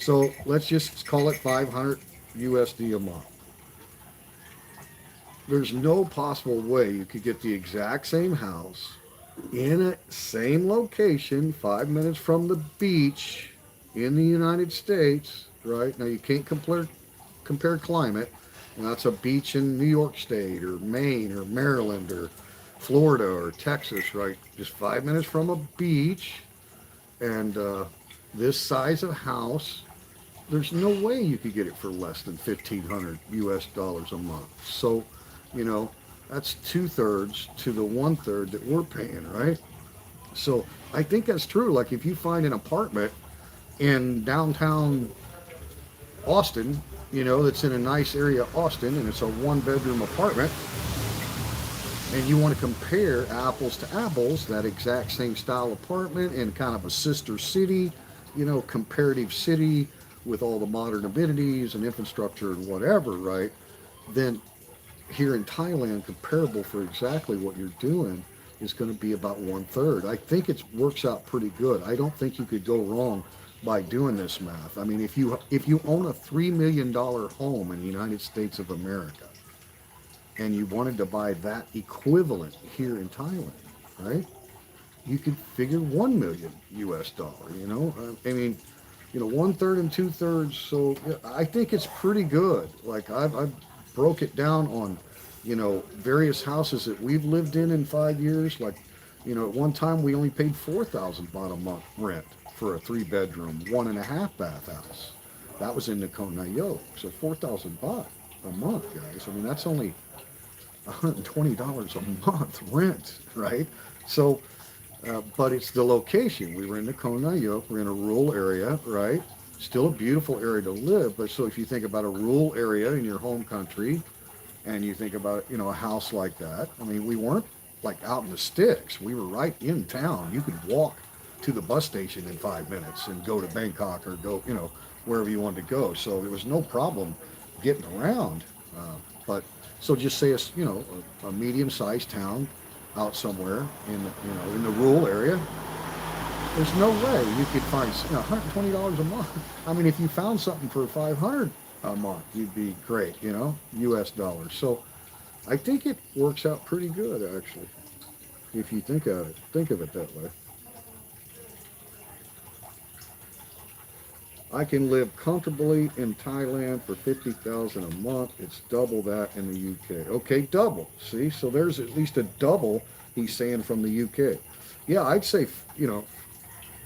so let's just call it 500 USD a month. There's no possible way you could get the exact same house in a same location, 5 minutes from the beach in the United States, right? Now you can't compare climate. That's a beach in New York State or Maine or Maryland or Florida or Texas, right? Just 5 minutes from a beach, and this size of house, there's no way you could get it for less than $1,500 US a month. So, that's 2/3 to the 1/3 that we're paying, right? So I think that's true. Like if you find an apartment in downtown Austin, that's in a nice area of Austin, and it's a 1-bedroom apartment, and you want to compare apples to apples, that exact same style apartment in kind of a sister city, comparative city with all the modern amenities and infrastructure and whatever, right? Then here in Thailand, comparable for exactly what you're doing is going to be about 1/3. I think it works out pretty good. I don't think you could go wrong by doing this math. I mean, if you own a $3 million home in the United States of America and you wanted to buy that equivalent here in Thailand, right? You could figure 1 million US dollar, I mean, 1/3 and 2/3. So I think it's pretty good. Like I've broke it down on, various houses that we've lived in 5 years. Like, At one time we only paid 4,000 baht a month rent for a 3 bedroom, 1.5 bath house. That was in Nakhon. So 4,000 baht a month, guys. I mean, that's only $120 a month rent, right? So, but it's the location. We were in Nakhon. We're in a rural area, right? Still a beautiful area to live. But so if you think about a rural area in your home country, and you think about a house like that, I mean, we weren't like out in the sticks. We were right in town. You could walk to the bus station in 5 minutes and go to Bangkok or go wherever you wanted to go. So there was no problem getting around. But so just say it's a medium-sized town out somewhere in the rural area. There's no way you could find $120 a month. I mean, if you found something for 500 a month, you'd be great, U.S. dollars. So I think it works out pretty good, actually, if you think of it that way. I can live comfortably in Thailand for 50,000 a month. It's double that in the UK. Okay, double. See, so there's at least a double. He's saying from the UK. Yeah, I'd say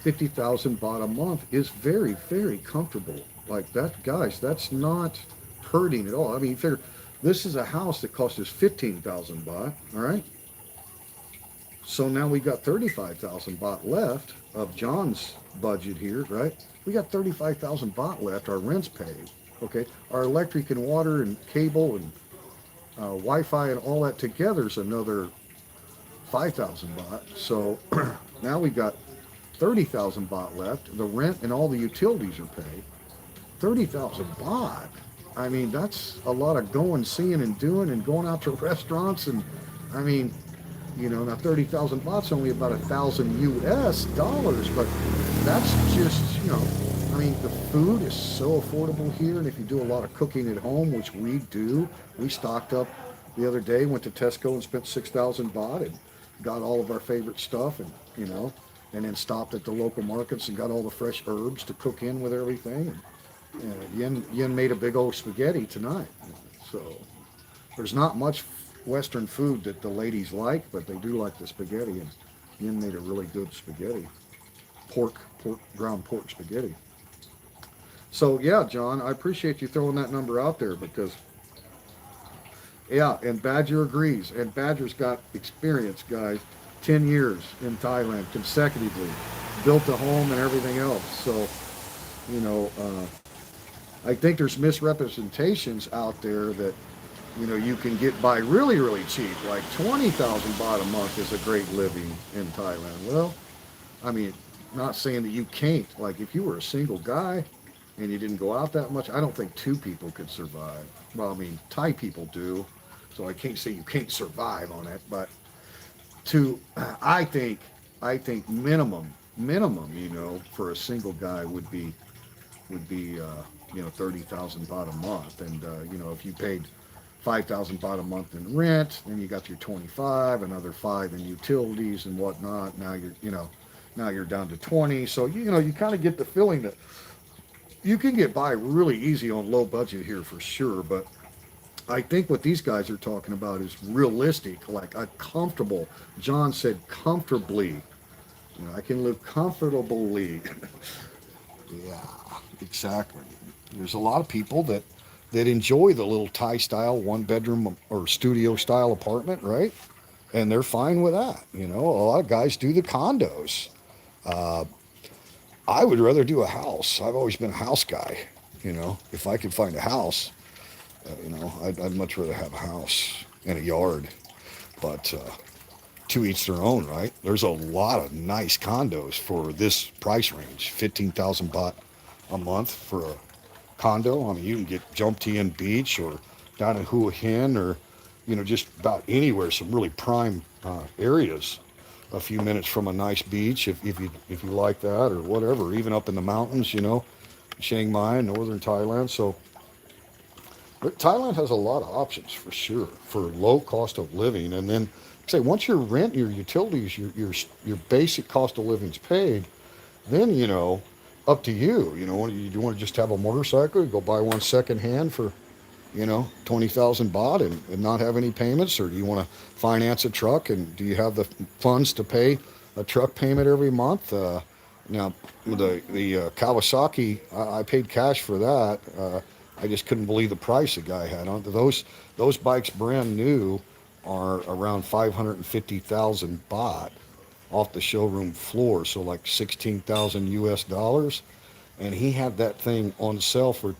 50,000 baht a month is very, very comfortable. Like that, guys. That's not hurting at all. I mean, figure this is a house that cost us 15,000 baht. All right. So now we got 35,000 baht left of John's budget here, right? We got 35,000 baht left. Our rent's paid. Okay. Our electric and water and cable and Wi-Fi and all that together is another 5,000 baht. So now we got 30,000 baht left. The rent and all the utilities are paid. 30,000 baht. I mean, that's a lot of going, seeing, and doing, and going out to restaurants. And I mean, now 30,000 baht's only about 1,000 U.S. dollars, but that's just, I mean, the food is so affordable here. And if you do a lot of cooking at home, which we do, we stocked up the other day, went to Tesco and spent 6,000 baht and got all of our favorite stuff, and and then stopped at the local markets and got all the fresh herbs to cook in with everything. And Yen made a big old spaghetti tonight. So there's not much Western food that the ladies like, but they do like the spaghetti. And Yen made a really good spaghetti, ground pork spaghetti. So yeah, John, I appreciate you throwing that number out there because. Yeah, and Badger agrees. And Badger's got experience, guys. 10 years in Thailand consecutively. Built a home and everything else. So, I think there's misrepresentations out there that, you can get by really, really cheap. Like 20,000 baht a month is a great living in Thailand. Well, I mean, not saying that you can't. Like if you were a single guy and you didn't go out that much, I don't think two people could survive. Well, I mean, Thai people do. So I can't say you can't survive on it, but I think minimum, for a single guy would be 30,000 baht a month, and if you paid 5,000 baht a month in rent, then you got your 25, another 5 in utilities and whatnot. Now you're down to 20. So you kind of get the feeling that you can get by really easy on low budget here for sure, but. I think what these guys are talking about is realistic, like a comfortable. John said comfortably. I can live comfortably. Yeah, exactly. There's a lot of people that enjoy the little Thai style 1 bedroom or studio style apartment, right? And they're fine with that. A lot of guys do the condos. I would rather do a house. I've always been a house guy. If I could find a house. I'd much rather have a house and a yard, but to each their own, right? There's a lot of nice condos for this price range, 15,000 baht a month for a condo. I mean, you can get Jomtien Beach or down in Hua Hin or, just about anywhere, some really prime areas, a few minutes from a nice beach if you like that or whatever, even up in the mountains, Chiang Mai, northern Thailand. So. But Thailand has a lot of options for sure for low cost of living, and then say once your rent, your utilities, your basic cost of living's paid, then up to you. You want to just have a motorcycle, you go buy one second hand for 20,000 baht and not have any payments, or do you want to finance a truck and do you have the funds to pay a truck payment every month? Now, the Kawasaki, I paid cash for that. I just couldn't believe the price the guy had on those bikes, brand new, are around 550,000 baht off the showroom floor, so like 16,000 US dollars, and he had that thing on sale for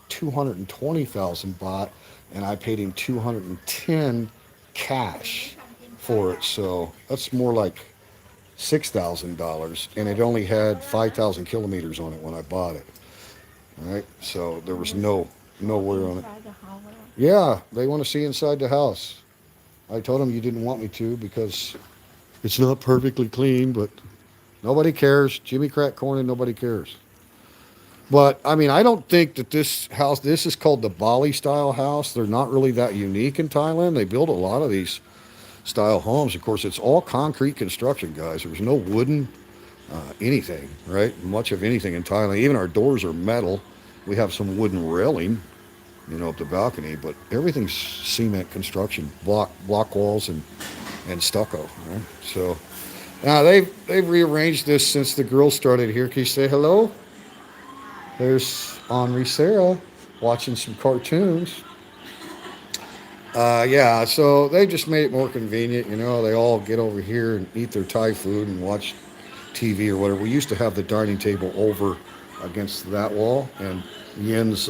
220,000 baht, and I paid him 210 cash for it. So that's more like $6,000, and it only had 5,000 kilometers on it when I bought it. All right, so there was no wear on it. Inside the house. Yeah, they want to see inside the house. I told them you didn't want me to because it's not perfectly clean, but nobody cares. Jimmy crack corn and nobody cares. But I mean, I don't think that this house, this is called the Bali style house. They're not really that unique in Thailand. They build a lot of these style homes. Of course, it's all concrete construction, guys. There's no wooden anything, right? Much of anything in Thailand. Even our doors are metal. We have some wooden railing, up the balcony, but everything's cement construction, block walls and stucco. Right? So now they've rearranged this since the girls started here. Can you say hello? There's Henri Sarah watching some cartoons. Yeah, so they just made it more convenient. They all get over here and eat their Thai food and watch TV or whatever. We used to have the dining table over against that wall, and Yen's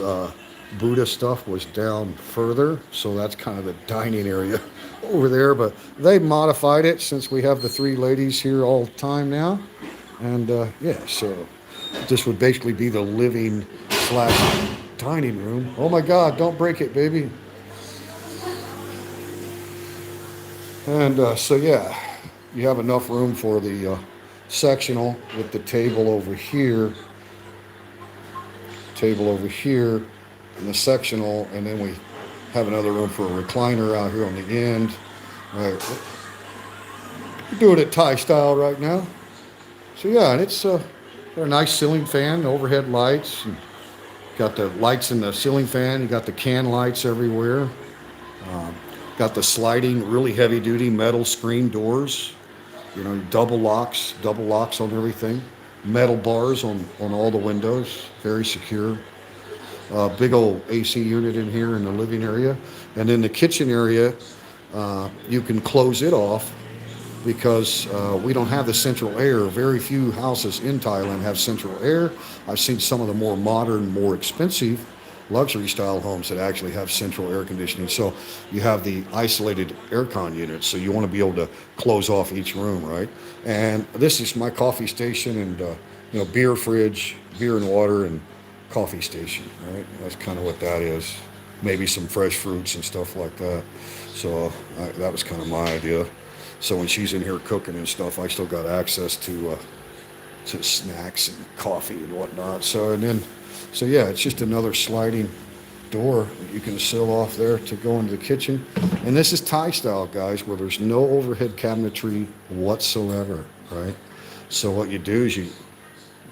Buddha stuff was down further, so that's kind of the dining area over there. But they modified it since we have the three ladies here all the time now, and yeah, so this would basically be the living slash dining room. Oh my God! Don't break it, baby. And so yeah, you have enough room for the sectional with the table over here, and the sectional, and then we have another room for a recliner out here on the end. Right, we're doing it Thai style right now. So yeah, and it's got a nice ceiling fan, overhead lights, and got the lights in the ceiling fan. You got the can lights everywhere. Um, got the sliding, really heavy duty metal screen doors. Double locks on everything. Metal bars on all the windows, very secure. Big old AC unit in here in the living area. And in the kitchen area, you can close it off because we don't have the central air. Very few houses in Thailand have central air. I've seen some of the more modern, more expensive luxury style homes that actually have central air conditioning. So you have the isolated aircon units. So you want to be able to close off each room, right? And this is my coffee station and beer fridge, beer and water and coffee station, right? That's kind of what that is. Maybe some fresh fruits and stuff like that. So that was kind of my idea. So when she's in here cooking and stuff, I still got access to snacks and coffee and whatnot. So yeah, it's just another sliding door that you can seal off there to go into the kitchen. And this is Thai style, guys, where there's no overhead cabinetry whatsoever, right? So what you do is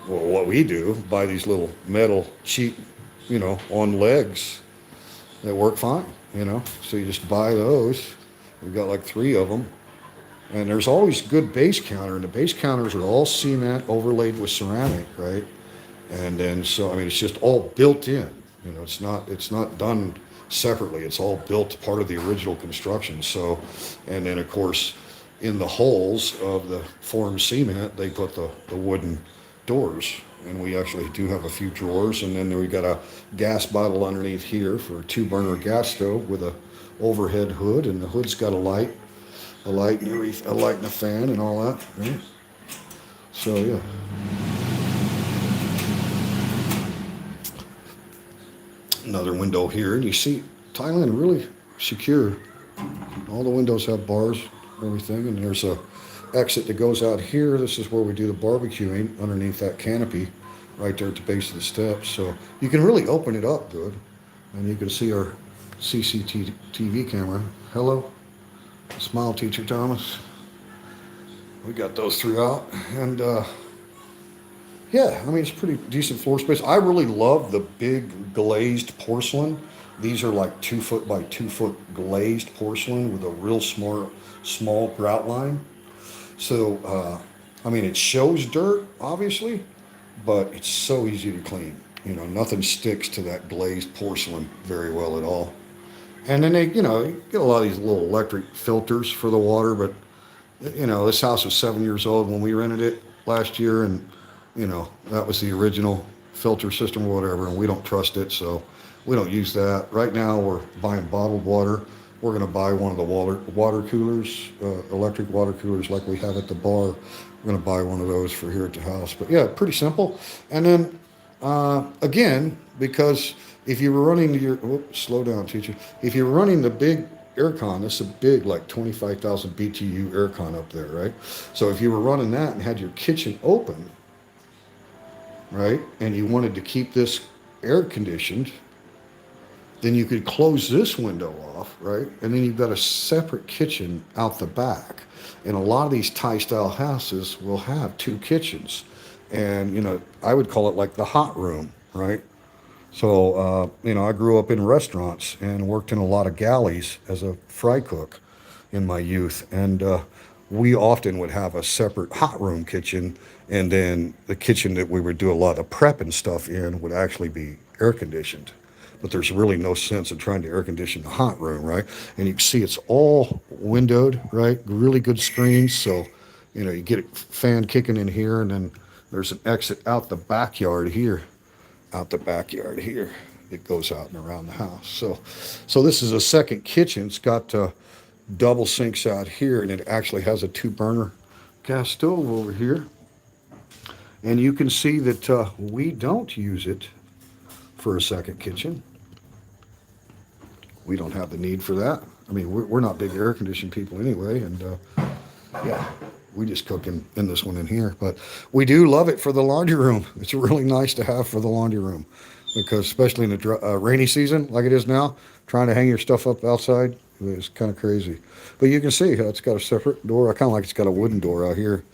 what we do, buy these little metal cheap, on legs that work fine. So you just buy those. We've got like 3 of them. And there's always good base counter, and the base counters are all cement overlaid with ceramic, right? And then it's just all built in. It's not done separately. It's all built part of the original construction. So, and then of course, in the holes of the formed cement, they put the wooden doors. And we actually do have a few drawers. And then we got a gas bottle underneath here for a 2-burner gas stove with a overhead hood, and the hood's got a light underneath, a light and a fan and all that. Right? So yeah. Another window here, and you see Thailand really secure. All the windows have bars, everything, and there's a exit that goes out here. This is where we do the barbecuing underneath that canopy, right there at the base of the steps. So you can really open it up good, and you can see our CCTV camera. Hello, smile, Teacher Thomas. We got those throughout, and yeah, it's pretty decent floor space. I really love the big glazed porcelain These are like 2 foot by 2 foot glazed porcelain with a real small grout line. So, I mean, it shows dirt, obviously, but it's so easy to clean. You know, nothing sticks to that glazed porcelain very well at all. And then you get a lot of these little electric filters for the water, but this house was 7 years old when we rented it last year, and that was the original filter system or whatever, and we don't trust it, so we don't use that. Right now, we're buying bottled water. We're going to buy one of the water coolers, electric water coolers like we have at the bar. We're going to buy one of those for here at the house. But yeah, pretty simple. And then again, because if you were running slow down, teacher. If you're running the big aircon, that's a big, like 25,000 BTU aircon up there, right? So if you were running that and had your kitchen open, right, and you wanted to keep this air conditioned, then you could close this window off, right? And then you've got a separate kitchen out the back. And a lot of these Thai style houses will have two kitchens. And, I would call it like the hot room, right? So, I grew up in restaurants and worked in a lot of galleys as a fry cook in my youth. And we often would have a separate hot room kitchen. And then the kitchen that we would do a lot of prep and stuff in would actually be air conditioned. But there's really no sense in trying to air condition the hot room, right? And you can see it's all windowed, right? Really good screens. So, you get a fan kicking in here, and then there's an exit out the backyard here. It goes out and around the house. So this is a second kitchen. It's got double sinks out here, and it actually has a 2 burner gas stove over here. And you can see that we don't use it for a second kitchen. We don't have the need for that. I mean, we're not big air conditioned people anyway, and yeah, we just cook in this one in here. But we do love it for the laundry room. It's really nice to have for the laundry room, because especially in the rainy season like it is now, trying to hang your stuff up outside is kind of crazy. But you can see how it's got a separate door. I kind of like it's got a wooden door out here.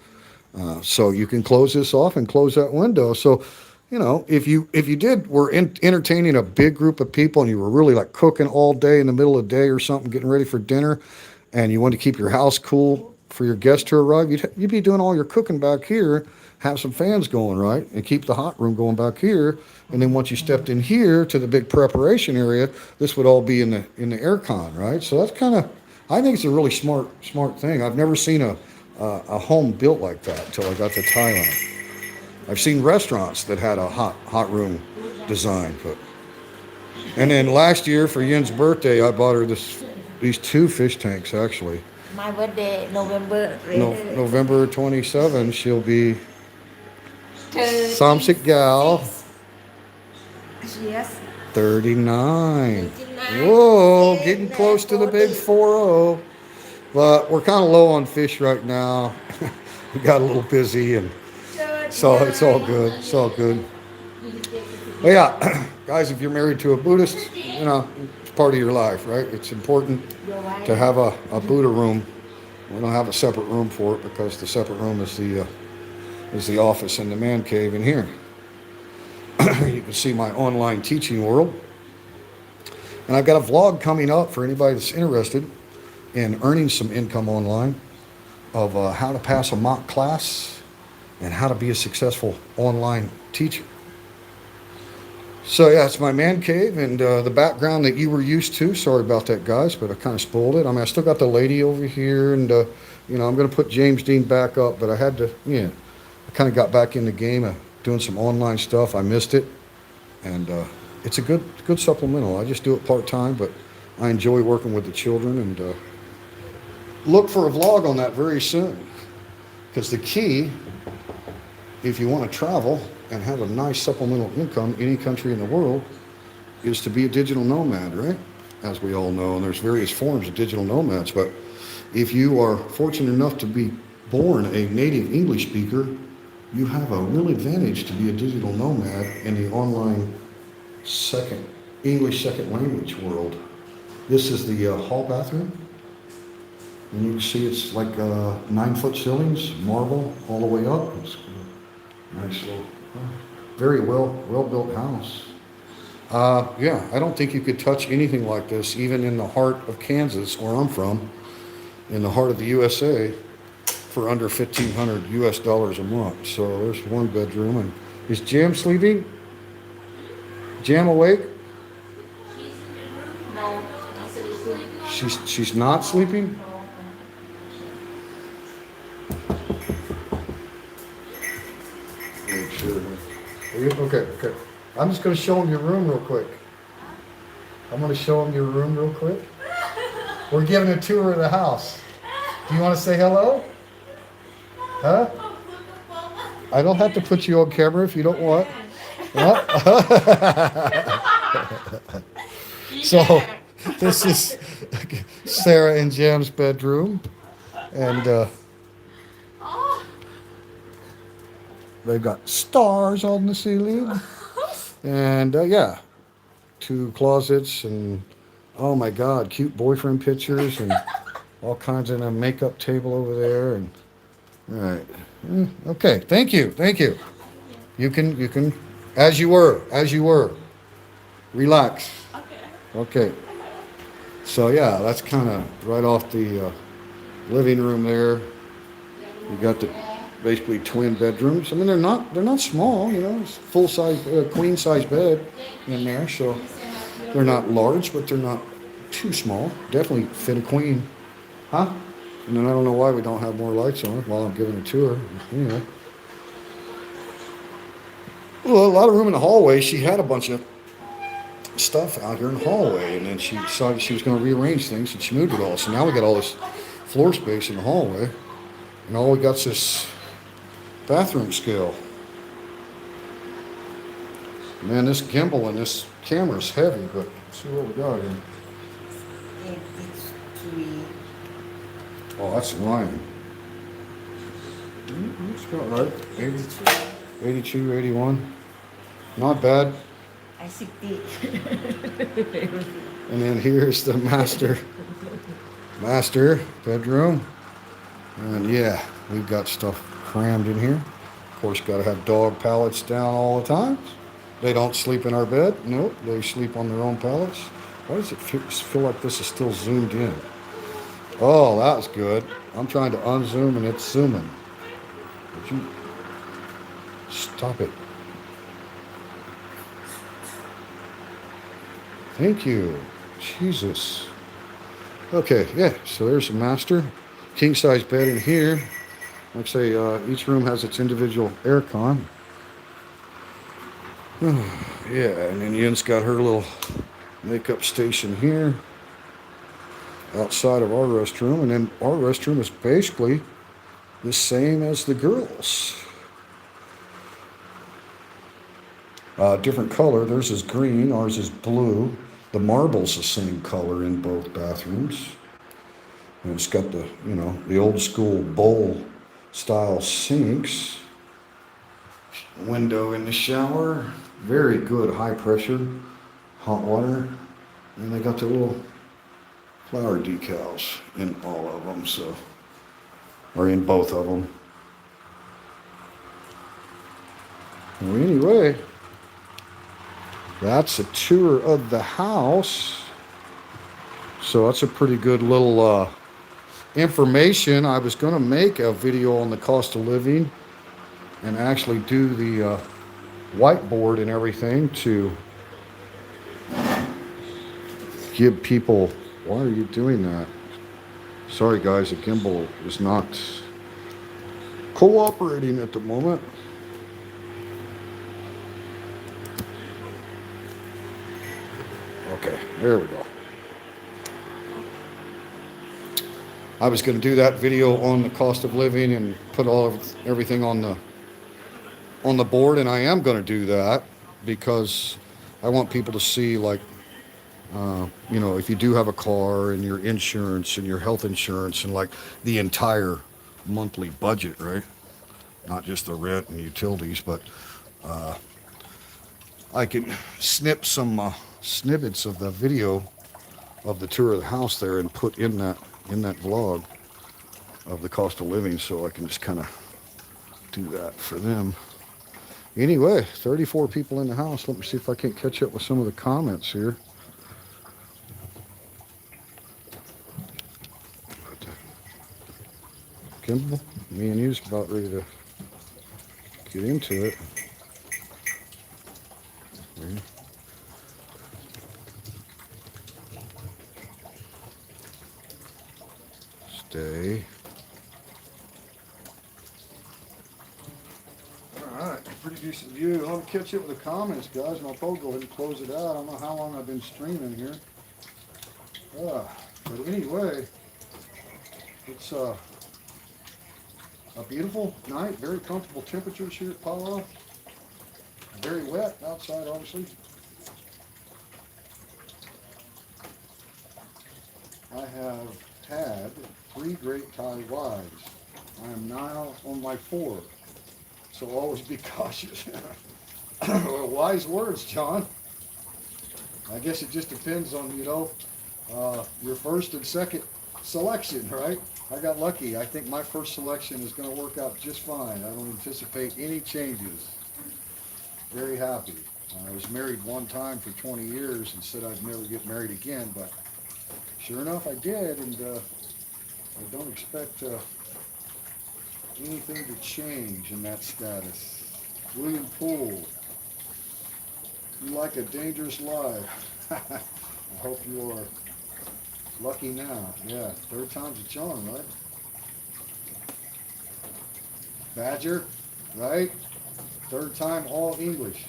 So you can close this off and close that window. So, if you were entertaining a big group of people, and you were really like cooking all day in the middle of the day or something, getting ready for dinner, and you want to keep your house cool for your guests to arrive, you'd be doing all your cooking back here, have some fans going, right, and keep the hot room going back here. And then once you stepped in here to the big preparation area, this would all be in the aircon, right? So that's I think it's a really smart thing. I've never seen a home built like that until I got to Thailand. I've seen restaurants that had a hot room design, and then last year for Yin's birthday, I bought her these 2 fish tanks actually. My birthday, November. November 27, she'll be 36. Samsik gal, Yes. 39. 39. Whoa, Say getting that, close to the big 40. 40. But we're kind of low on fish right now. We got a little busy, and so it's all good. It's all good. But yeah, guys, if you're married to a Buddhist, it's part of your life, right? It's important to have a Buddha room. We don't have a separate room for it, because the separate room is the office and the man cave in here. You can see my online teaching world. And I've got a vlog coming up for anybody that's interested in earning some income online, of how to pass a mock class and how to be a successful online teacher. So yeah, it's my man cave, and the background that you were used to. Sorry about that, guys, but I kind of spoiled it. I mean, I still got the lady over here, and I'm going to put James Dean back up, but I had to, I kind of got back in the game of doing some online stuff. I missed it, and it's a good supplemental. I just do it part-time, but I enjoy working with the children, and look for a vlog on that very soon, because the key, if you want to travel and have a nice supplemental income any country in the world, is to be a digital nomad, right? As we all know, and there's various forms of digital nomads, but if you are fortunate enough to be born a native English speaker, you have a real advantage to be a digital nomad in the online English second language world. This is the hall bathroom, and you can see it's like 9-foot ceilings, marble all the way up. It's a nice little, very well built house. Yeah, I don't think you could touch anything like this, even in the heart of Kansas, where I'm from, in the heart of the USA, for under 1,500 US dollars a month. So there's one bedroom. And is Jam sleeping? Jam awake? No, not sleeping. She's not sleeping? Make sure. Are you, okay, okay. I'm just going to show them your room real quick. I'm going to show them your room real quick. We're giving a tour of the house. Do you want to say hello? Huh? I don't have to put you on camera if you don't want. Huh? So, this is Sarah and Jam's bedroom. And they've got stars on the ceiling. And yeah, two closets and oh my God, cute boyfriend pictures and all kinds of a makeup table over there. And all right, okay, thank you. You can, as you were, relax. Okay. So yeah, that's kind of right off the living room there. You got the basically twin bedrooms. I mean, they're not small, you know. It's full size queen size bed in there, so they're not large, but they're not too small. Definitely fit a queen, huh? And then I don't know why we don't have more lights on while I'm giving a tour. Anyway, well, a lot of room in the hallway. She had a bunch of stuff out here in the hallway, and then she decided she was going to rearrange things, and she moved it all. So now we got all this floor space in the hallway, and all we got's this bathroom scale. Man, this gimbal and this camera's heavy, but let's see what we got here. 83. Oh, that's lying. That's about right. 80, 82, 81. Not bad. I see big. And then here's the master bedroom. And yeah, we've got stuff crammed in here. Of course, got to have dog pallets down all the time. They don't sleep in our bed. Nope, they sleep on their own pallets. Why does it feel like this is still zoomed in? Oh, that was good. I'm trying to unzoom and it's zooming. Would you stop it? Thank you. Jesus. Okay, yeah, so there's a master. King size bed in here. Like I say, each room has its individual aircon. Yeah, and then Yin's got her little makeup station here outside of our restroom, and then our restroom is basically the same as the girls. Different color. Theirs is green, ours is blue. The marble's the same color in both bathrooms. And it's got the, you know, the old school bowl style sinks. Window in the shower. Very good high pressure hot water. And they got the little flower decals in all of them, so, or in both of them. Well, anyway, that's a tour of the house. So that's a pretty good little information. I was going to make a video on the cost of living and actually do the whiteboard and everything to give people. Why are you doing that? Sorry guys, the gimbal is not cooperating at the moment. Okay, there we go. I was going to do that video on the cost of living and put everything on the board, and I am going to do that because I want people to see, like, you know, if you do have a car and your insurance and your health insurance and like the entire monthly budget, right? Not just the rent and utilities, but I can snip some snippets of the video of the tour of the house there and put in that vlog of the cost of living, so I can just kind of do that for them. Anyway, 34 people in the house. Let me see if I can't catch up with some of the comments here. Kimball, me and you's about ready to get into it. Stay. Alright, pretty decent view. I'll catch up with the comments, guys, and I'll probably go ahead and close it out. I don't know how long I've been streaming here. But anyway, it's a beautiful night, very comfortable temperatures here at Palo. Very wet outside, obviously. I have had 3 great Thai wives. I am now on my 4th, so always be cautious. Wise words, John. I guess it just depends on, your first and second selection, right? I got lucky. I think my first selection is going to work out just fine. I don't anticipate any changes. Very happy. I was married one time for 20 years and said I'd never get married again, but sure enough I did, and I don't expect anything to change in that status. William Poole, you like a dangerous life. I hope you are lucky now. Yeah, 3rd time's a charm, right? Badger, right? 3rd time, all English.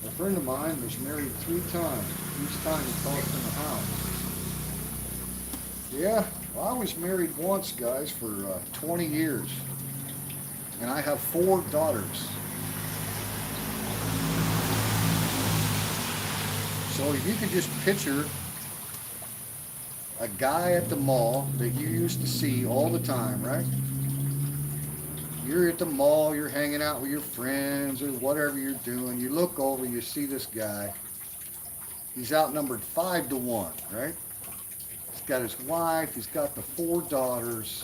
A friend of mine was married 3 times. Each time he talked in the house. Yeah, well, I was married once, guys, for 20 years. And I have 4 daughters. So if you could just picture a guy at the mall that you used to see all the time, right? You're at the mall, you're hanging out with your friends or whatever you're doing. You look over, you see this guy. He's outnumbered 5 to 1, right? He's got his wife, he's got the 4 daughters.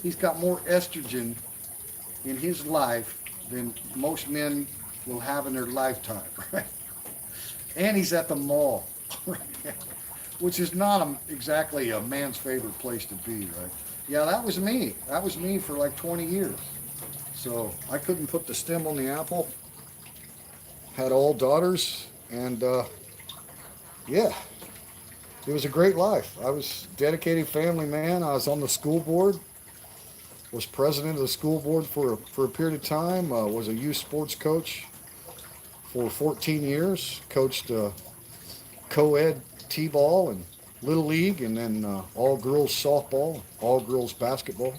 He's got more estrogen in his life than most men will have in their lifetime, right? And he's at the mall, which is not exactly a man's favorite place to be, right? Yeah, that was me. That was me for like 20 years. So I couldn't put the stem on the apple. Had all daughters, and yeah, it was a great life. I was a dedicated family man. I was on the school board. Was president of the school board for a period of time. Was a youth sports coach for 14 years. Coached co-ed t-ball and little league, and then all girls softball, all girls basketball.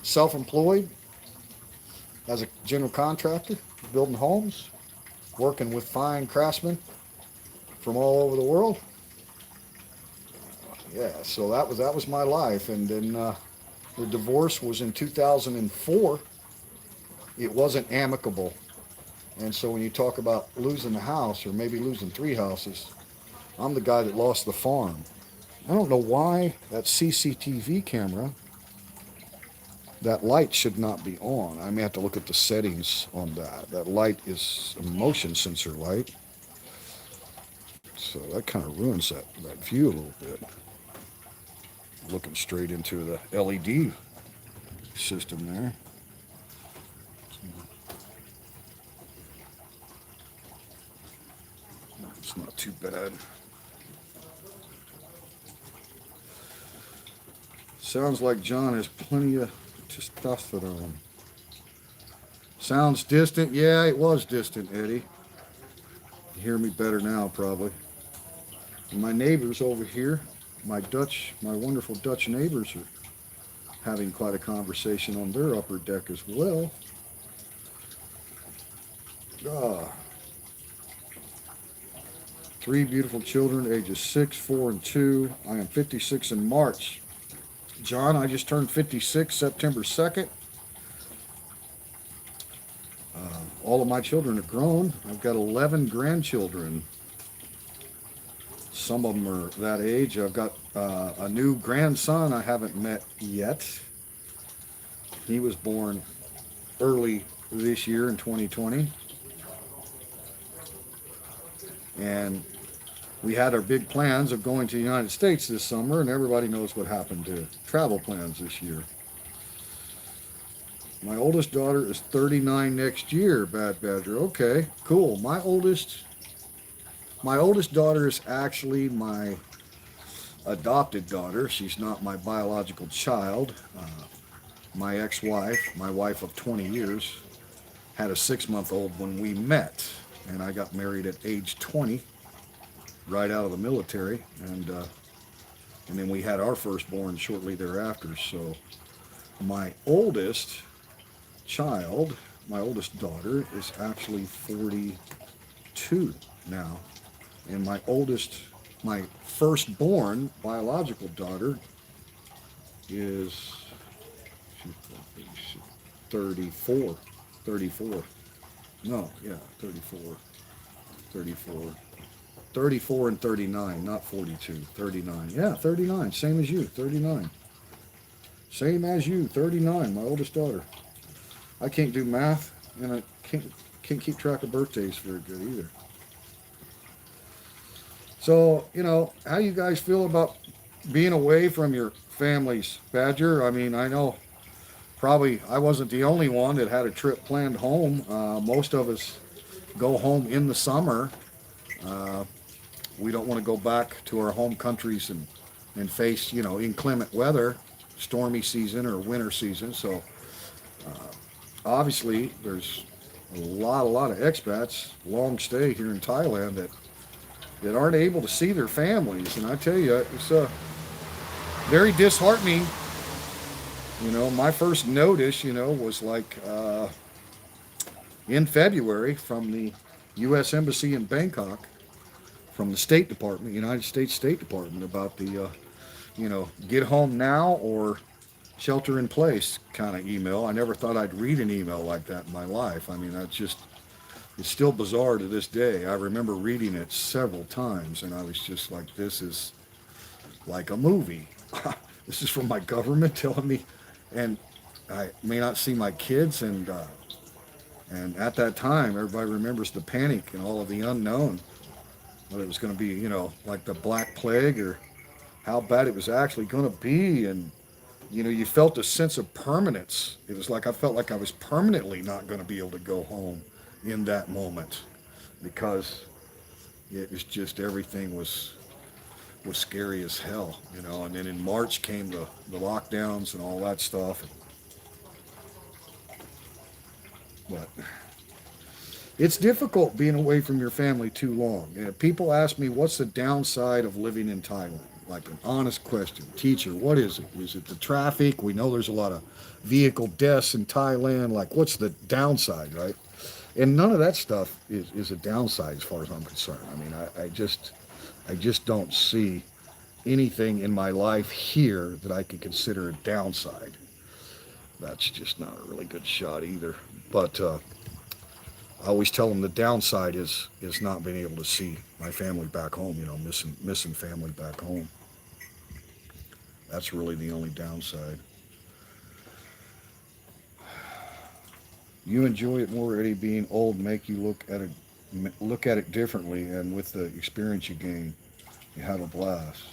Self-employed as a general contractor, building homes, working with fine craftsmen from all over the world. Yeah, so that was my life, and then the divorce was in 2004. It wasn't amicable, and so when you talk about losing a house or maybe losing 3 houses, I'm the guy that lost the farm. I don't know why that CCTV camera, that light should not be on. I may have to look at the settings on that. That light is a motion sensor light. So that kind of ruins that view a little bit. Looking straight into the LED system there. It's not too bad. Sounds like John has plenty of testosterone. Sounds distant. Yeah, it was distant, Eddie. You hear me better now, probably. And my neighbors over here, my wonderful Dutch neighbors are having quite a conversation on their upper deck as well. Ah. 3 beautiful children, ages 6, 4, and 2. I am 56 in March. John, I just turned 56 September 2nd. All of my children are grown. I've got 11 grandchildren. Some of them are that age. I've got a new grandson I haven't met yet. He was born early this year in 2020, and we had our big plans of going to the United States this summer, and everybody knows what happened to travel plans this year. My oldest daughter is 39 next year, Bad Badger. Okay, cool. My oldest daughter is actually my adopted daughter. She's not my biological child. My ex-wife, my wife of 20 years, had a 6-month-old when we met, and I got married at age 20, right out of the military, and then we had our firstborn shortly thereafter. So my oldest child, my oldest daughter, is actually 42 now, and my firstborn biological daughter is she's 34, 34. No, yeah, 34, 34. 34 and 39, not 42, 39. Yeah, 39, same as you, 39. Same as you, 39, my oldest daughter. I can't do math, and I can't keep track of birthdays very good either. So, how you guys feel about being away from your families, Badger? I mean, I know probably I wasn't the only one that had a trip planned home. Most of us go home in the summer. Uh, we don't want to go back to our home countries and face, inclement weather, stormy season or winter season. So obviously there's a lot of expats, long stay here in Thailand that aren't able to see their families. And I tell you, it's very disheartening. My first notice, was like in February from the U.S. Embassy in Bangkok, from the State Department, United States State Department, about the, get home now or shelter in place kind of email. I never thought I'd read an email like that in my life. I mean, it's still bizarre to this day. I remember reading it several times, and I was just like, this is like a movie. This is from my government telling me, and I may not see my kids, and at that time, everybody remembers the panic and all of the unknown. Whether it was going to be, like the Black Plague, or how bad it was actually going to be. And, you felt a sense of permanence. It was like I felt like I was permanently not going to be able to go home in that moment, because it was just, everything was scary as hell, And then in March came the lockdowns and all that stuff. But it's difficult being away from your family too long. People ask me, what's the downside of living in Thailand? Like an honest question. Teacher, what is it? Is it the traffic? We know there's a lot of vehicle deaths in Thailand. Like, what's the downside, right? And none of that stuff is a downside as far as I'm concerned. I mean, I just don't see anything in my life here that I could consider a downside. That's just not a really good shot either. But I always tell them the downside is not being able to see my family back home. Missing family back home. That's really the only downside. You enjoy it more, Eddie. Being old make you look at it differently, and with the experience you gain, you have a blast.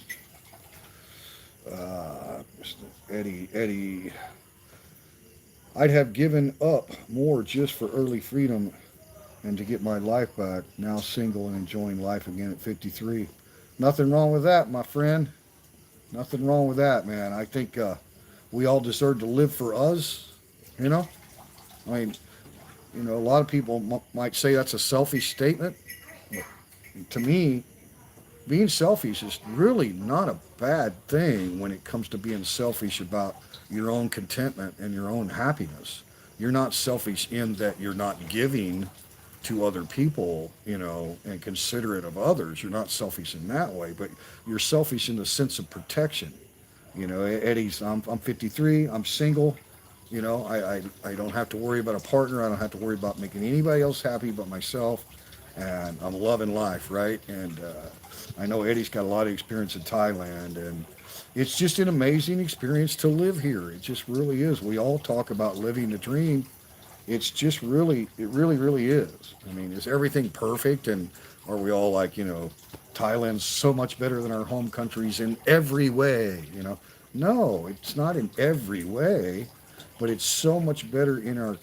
Eddie, I'd have given up more just for early freedom and to get my life back. Now single and enjoying life again at 53. Nothing wrong with that, my friend. Nothing wrong with that, man. I think we all deserve to live for us. You know, I mean, a lot of people might say that's a selfish statement. But to me, being selfish is really not a bad thing when it comes to being selfish about your own contentment and your own happiness. You're not selfish in that you're not giving to other people, and considerate of others. You're not selfish in that way, but you're selfish in the sense of protection. Eddie's, I'm 53, I'm single. I don't have to worry about a partner. I don't have to worry about making anybody else happy but myself. And I'm loving life, right? And I know Eddie's got a lot of experience in Thailand, and it's just an amazing experience to live here. It just really is. We all talk about living the dream, It's just really, it really, really is. I mean, is everything perfect? And are we all like, Thailand's so much better than our home countries in every way? No, it's not in every way, but it's so much better in our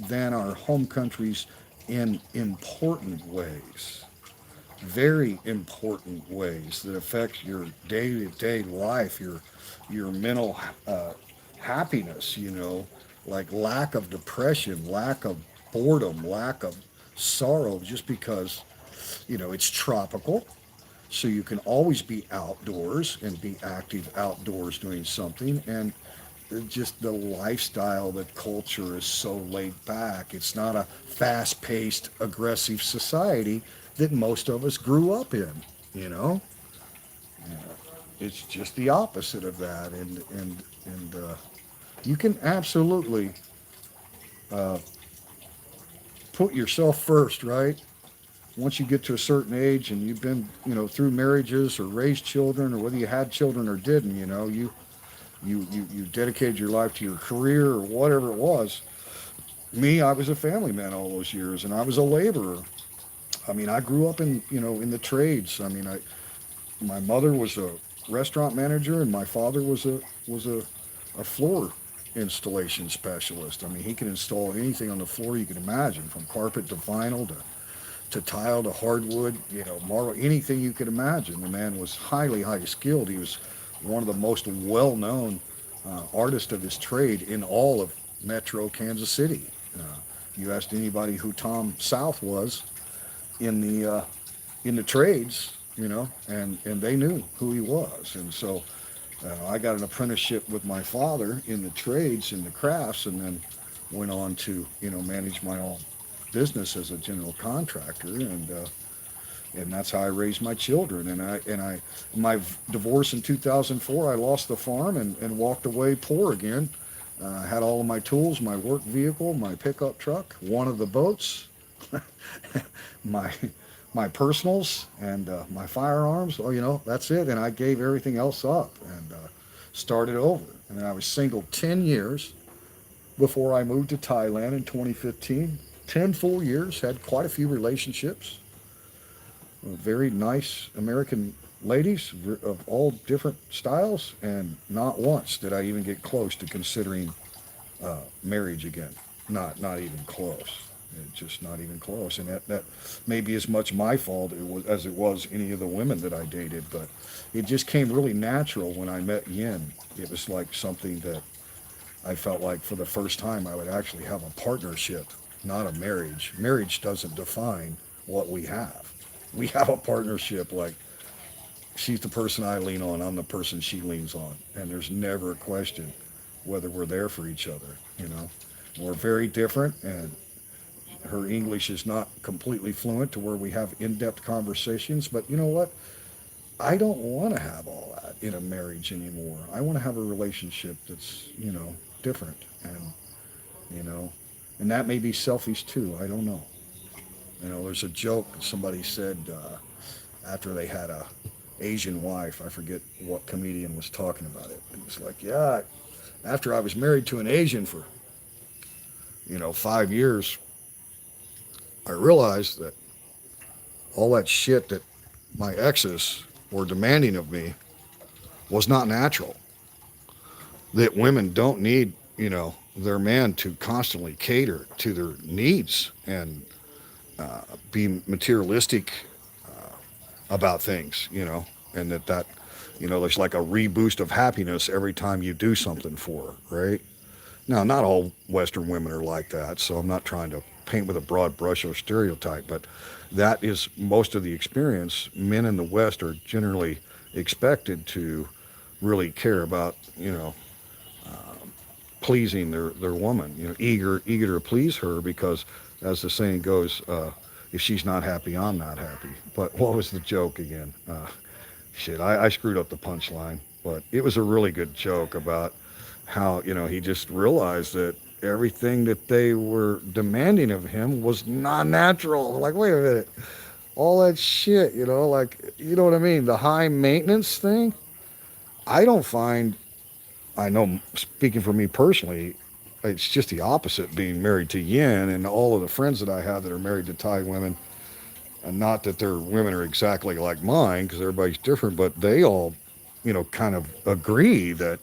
than our home countries in important ways, very important ways that affect your day-to-day life, your mental happiness, like lack of depression, lack of boredom, lack of sorrow, just because, it's tropical. So you can always be outdoors and be active outdoors doing something. And just the lifestyle, the culture is so laid back. It's not a fast paced, aggressive society that most of us grew up in, you know? It's just the opposite of that. And you can absolutely uh, put yourself first, right? Once you get to a certain age and you've been, through marriages or raised children, or whether you had children or didn't, you dedicated your life to your career or whatever it was. Me, I was a family man all those years, and I was a laborer. I mean, I grew up in the trades. I mean, my mother was a restaurant manager, and my father was a floor installation specialist. I mean, he could install anything on the floor you could imagine, from carpet to vinyl to tile to hardwood, marble, anything you could imagine. The man was highly, highly skilled. He was one of the most well-known artists of his trade in all of Metro Kansas City. Uh, you asked anybody who Tom South was in the trades, and they knew who he was. And so I got an apprenticeship with my father in the trades, in the crafts, and then went on to manage my own business as a general contractor, and that's how I raised my children. And my divorce in 2004, I lost the farm and walked away poor again. I had all of my tools, my work vehicle, my pickup truck, one of the boats, my my personals, and my firearms. Oh, that's it. And I gave everything else up and started over. And then I was single 10 years before I moved to Thailand in 2015. 10 full years, had quite a few relationships, very nice American ladies of all different styles, and not once did I even get close to considering marriage again. Not even close. Just not even close. And that may be as much my fault as it was any of the women that I dated, but it just came really natural when I met Yin. It was like something that I felt like for the first time I would actually have a partnership, not a marriage. Marriage doesn't define what we have. We have a partnership, like she's the person I lean on, I'm the person she leans on. And there's never a question whether we're there for each other. We're very different, and her English is not completely fluent to where we have in-depth conversations, but you know what? I don't want to have all that in a marriage anymore. I want to have a relationship that's, different, you know, and that may be selfish too. I don't know. There's a joke somebody said after they had a Asian wife. I forget what comedian was talking about it. It was like, yeah, after I was married to an Asian for, 5 years, I realized that all that shit that my exes were demanding of me was not natural. That women don't need, their man to constantly cater to their needs and be materialistic about things, and there's like a reboost of happiness every time you do something for her, right? Now, not all Western women are like that, so I'm not trying to paint with a broad brush or stereotype, but that is most of the experience. Men in the West are generally expected to really care about, pleasing their woman, eager to please her, because, as the saying goes, if she's not happy, I'm not happy. But what was the joke again? Shit, I screwed up the punchline, but it was a really good joke about how, he just realized that everything that they were demanding of him was not natural. Like, wait a minute, all that shit, like, you know what I mean? The high maintenance thing, I don't find, I know, speaking for me personally, it's just the opposite being married to yin. And all of the friends that I have that are married to Thai women, and not that their women are exactly like mine because everybody's different, but they all, kind of agree that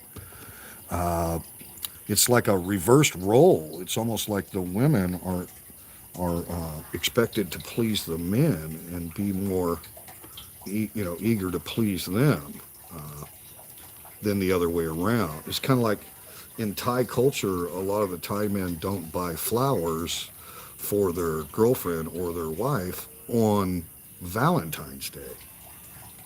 it's like a reversed role. It's almost like the women are expected to please the men and be more, eager to please them uh, than the other way around. It's kind of like in Thai culture, a lot of the Thai men don't buy flowers for their girlfriend or their wife on Valentine's Day.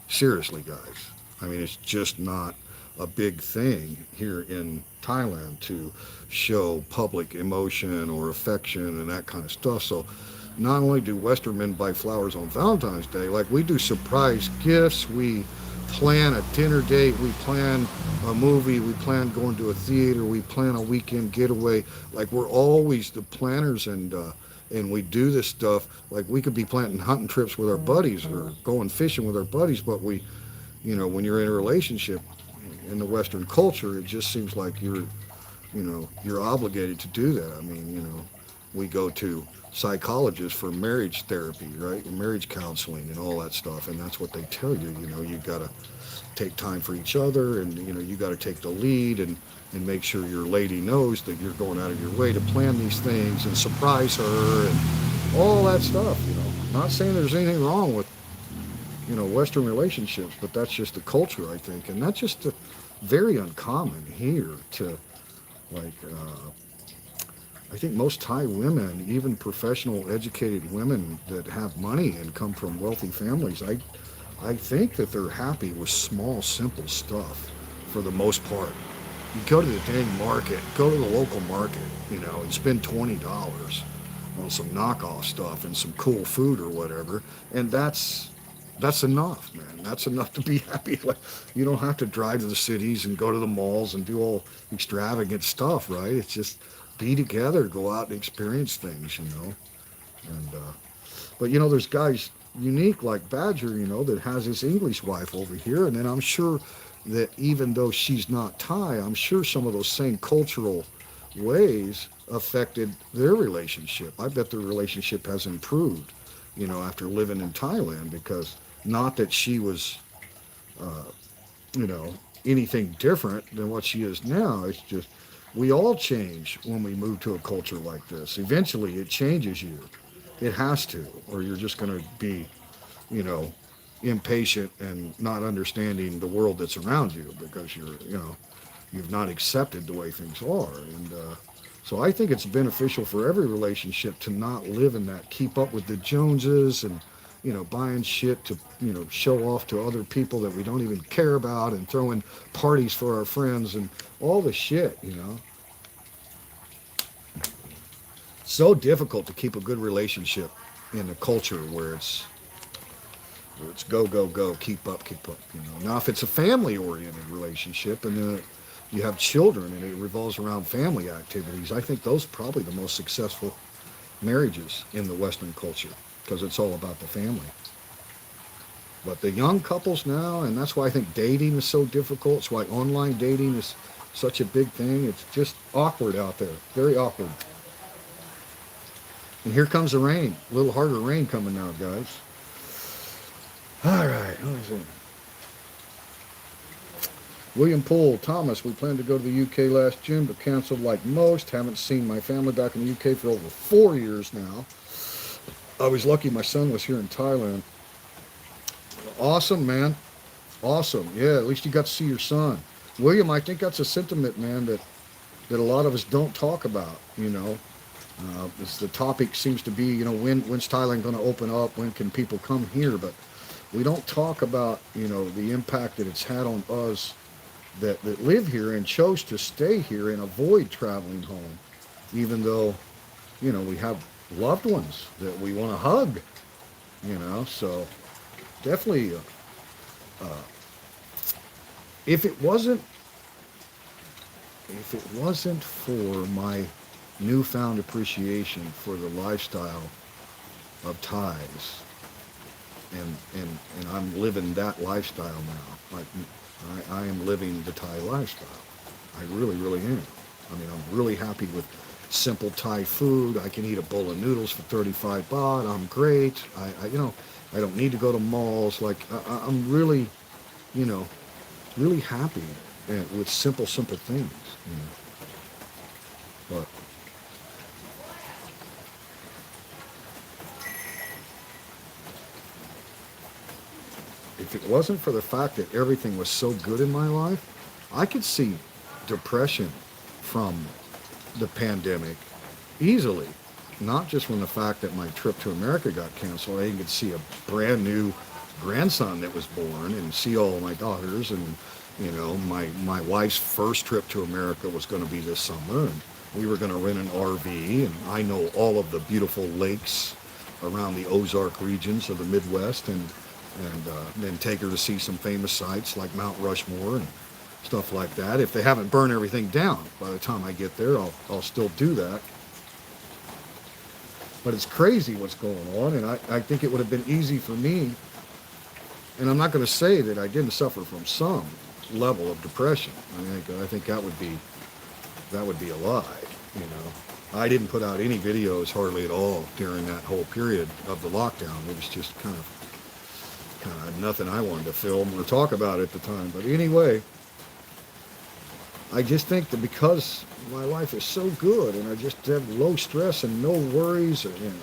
Seriously, guys. I mean, it's just not a big thing here in Thailand to show public emotion or affection and that kind of stuff. So, not only do Western men buy flowers on Valentine's Day, like we do surprise gifts, we plan a dinner date, we plan a movie, we plan going to a theater, we plan a weekend getaway. Like we're always the planners, and we do this stuff. Like we could be planning hunting trips with our buddies or going fishing with our buddies, but when you're in a relationship in the Western culture, it just seems like you're obligated to do that. I mean, we go to psychologists for marriage therapy, right? And marriage counseling and all that stuff. And that's what they tell you, you got to take time for each other, and, you got to take the lead, and make sure your lady knows that you're going out of your way to plan these things and surprise her and all that stuff. Not saying there's anything wrong with, Western relationships, but that's just the culture, I think. And that's just very uncommon here to, like, I think most Thai women, even professional, educated women that have money and come from wealthy families, I think that they're happy with small, simple stuff for the most part. You go to the dang market, go to the local market, and spend $20 on some knockoff stuff and some cool food or whatever, and that's enough, man. That's enough to be happy. Like, you don't have to drive to the cities and go to the malls and do all extravagant stuff, right? It's just be together, go out and experience things. And but there's guys unique like Badger, that has his English wife over here, and then I'm sure that even though she's not Thai, I'm sure some of those same cultural ways affected their relationship. I bet their relationship has improved, after living in Thailand, because not that she was, uh, you know, anything different than what she is now. It's just we all change when we move to a culture like this. Eventually, it changes you. It has to, or you're just going to be, you know, impatient and not understanding the world that's around you because you've not accepted the way things are. And so I think it's beneficial for every relationship to not live in that keep up with the Joneses and, buying shit to, show off to other people that we don't even care about and throwing parties for our friends and all the shit. So difficult to keep a good relationship in a culture where it's go, go, go, keep up, keep up. Now, if it's a family-oriented relationship and then you have children and it revolves around family activities, I think those are probably the most successful marriages in the Western culture because it's all about the family. But the young couples now, and that's why I think dating is so difficult. It's why online dating is such a big thing. It's just awkward out there, very awkward. And here comes the rain. A little harder rain coming now, guys. All right. What is it? William Poole, Thomas, we planned to go to the UK last June, but canceled like most. Haven't seen my family back in the UK for over 4 years now. I was lucky my son was here in Thailand. Awesome, man. Awesome. Yeah, at least you got to see your son. William, I think that's a sentiment, man, that a lot of us don't talk about. The topic seems to be, when's Thailand going to open up? When can people come here? But we don't talk about, the impact that it's had on us that live here and chose to stay here and avoid traveling home, even though, we have loved ones that we want to hug, so definitely, if it wasn't for my newfound appreciation for the lifestyle of Thais, and I'm living that lifestyle now. Like I am living the Thai lifestyle. I really, really am. I mean, I'm really happy with simple Thai food. I can eat a bowl of noodles for 35 baht. I'm great. I don't need to go to malls. Like, I'm really, you know, really happy with simple things. You know. But if it wasn't for the fact that everything was so good in my life, I could see depression from the pandemic easily. Not just from the fact that my trip to America got canceled. I could see a brand new grandson that was born and see all my daughters, and my wife's first trip to America was going to be this summer, and we were going to rent an RV, and I know all of the beautiful lakes around the Ozark regions of the Midwest, and then take her to see some famous sites like Mount Rushmore and stuff like that. If they haven't burned everything down by the time I get there, I'll still do that. But it's crazy what's going on, and I think it would have been easy for me, and I'm not going to say that I didn't suffer from some level of depression. I think that would be a lie. I didn't put out any videos hardly at all during that whole period of the lockdown. It was just kind of nothing I wanted to film or talk about at the time. But anyway, I just think that because my life is so good and I just have low stress and no worries, and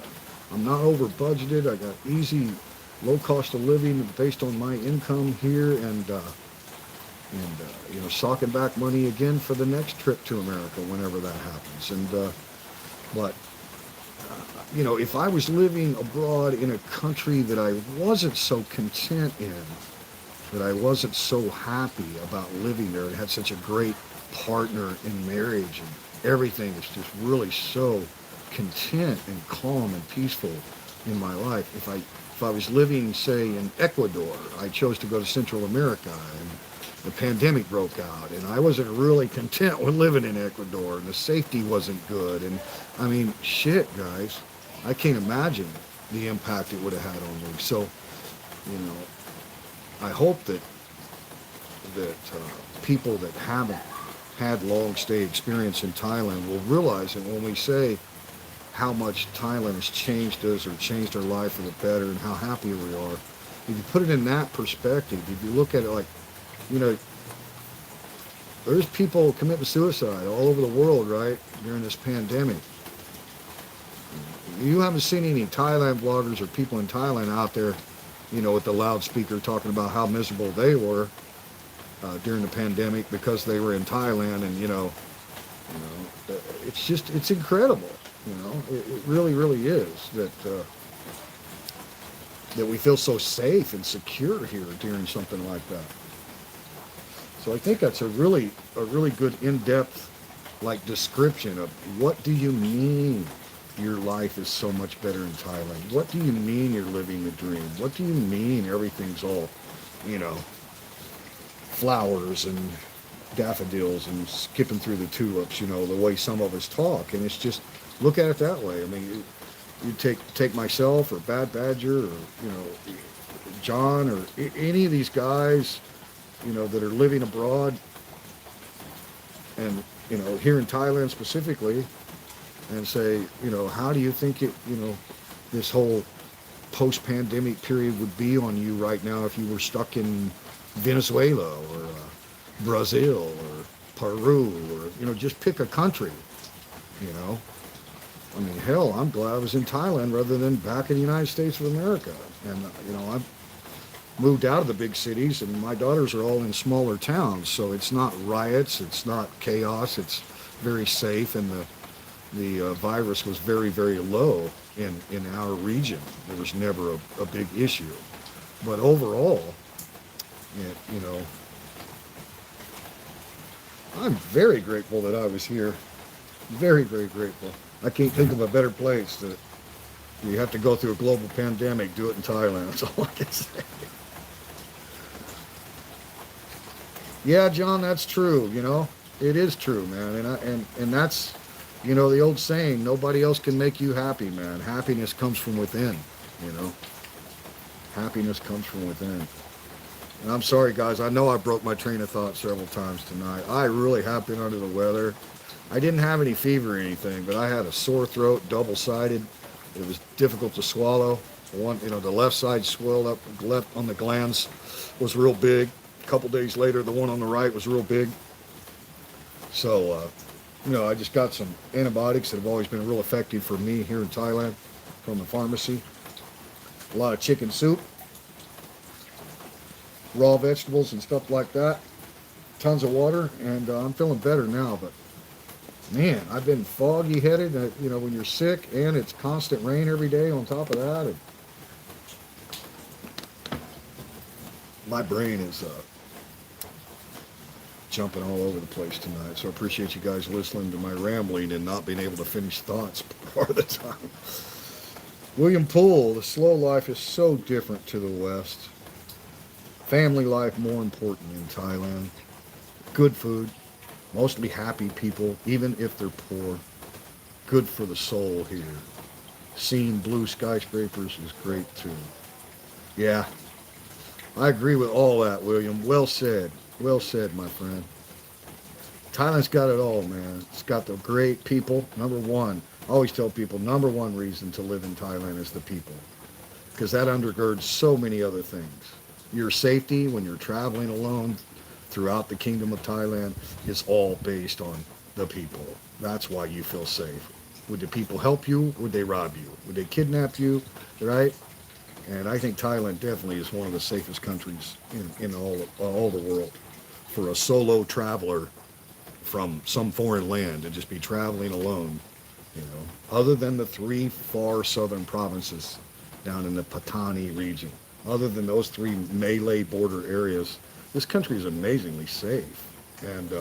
I'm not over budgeted, I got easy, low cost of living based on my income here, and socking back money again for the next trip to America whenever that happens. But if I was living abroad in a country that I wasn't so content in, that I wasn't so happy about living there and had such a great partner in marriage, and everything is just really so content and calm and peaceful in my life. If I was living, say, in Ecuador, I chose to go to Central America, and the pandemic broke out, and I wasn't really content with living in Ecuador, and the safety wasn't good, and I mean, shit, guys, I can't imagine the impact it would have had on me. So, I hope that people that haven't had long stay experience in Thailand will realize that when we say how much Thailand has changed us or changed our life for the better and how happy we are, if you put it in that perspective, if you look at it like, there's people committing suicide all over the world, right, during this pandemic. You haven't seen any Thailand vloggers or people in Thailand out there, with the loudspeaker talking about how miserable they were during the pandemic because they were in Thailand, and it's incredible. It really, really is that we feel so safe and secure here during something like that. So I think that's a really good in-depth description of what do you mean your life is so much better in Thailand? What do you mean you're living the dream? What do you mean everything's all, flowers and daffodils and skipping through the tulips, the way some of us talk? And it's just, look at it that way. I mean, you take myself or Bad Badger or, John or any of these guys, that are living abroad and, here in Thailand specifically, and say, how do you think this whole post-pandemic period would be on you right now if you were stuck in Venezuela or Brazil or Peru or, just pick a country, I mean, hell, I'm glad I was in Thailand rather than back in the United States of America. And, I've moved out of the big cities, and my daughters are all in smaller towns, so it's not riots, it's not chaos, it's very safe, and the virus was very, very low in our region. There was never a big issue. But overall, I'm very grateful that I was here. Very, very grateful. I can't think of a better place that you have to go through a global pandemic, do it in Thailand. That's all I can say. Yeah, John, that's true. It is true, man. And that's, the old saying, nobody else can make you happy, man. Happiness comes from within, Happiness comes from within. And I'm sorry, guys. I know I broke my train of thought several times tonight. I really have been under the weather. I didn't have any fever or anything, but I had a sore throat, double-sided. It was difficult to swallow. The left side swelled up, left on the glands was real big. A couple days later, the one on the right was real big. So, I just got some antibiotics that have always been real effective for me here in Thailand from the pharmacy. A lot of chicken soup, raw vegetables and stuff like that. Tons of water, and I'm feeling better now. But man, I've been foggy headed. When you're sick and it's constant rain every day on top of that, and my brain is jumping all over the place tonight. So I appreciate you guys listening to my rambling and not being able to finish thoughts part of the time. William Poole, the slow life is so different to the West. Family life more important in Thailand. Good food, mostly happy people, even if they're poor. Good for the soul here. Seeing blue skyscrapers is great too. Yeah, I agree with all that, William. Well said. Well said, my friend. Thailand's got it all, man. It's got the great people. Number one, I always tell people, number one reason to live in Thailand is the people. Because that undergirds so many other things. Your safety when you're traveling alone throughout the Kingdom of Thailand is all based on the people. That's why you feel safe. Would the people help you? Would they rob you? Would they kidnap you? Right? And I think Thailand definitely is one of the safest countries in all the world for a solo traveler from some foreign land to just be traveling alone. Other than the 3 far southern provinces down in the Patani region, other than those 3 Malay border areas, this country is amazingly safe. And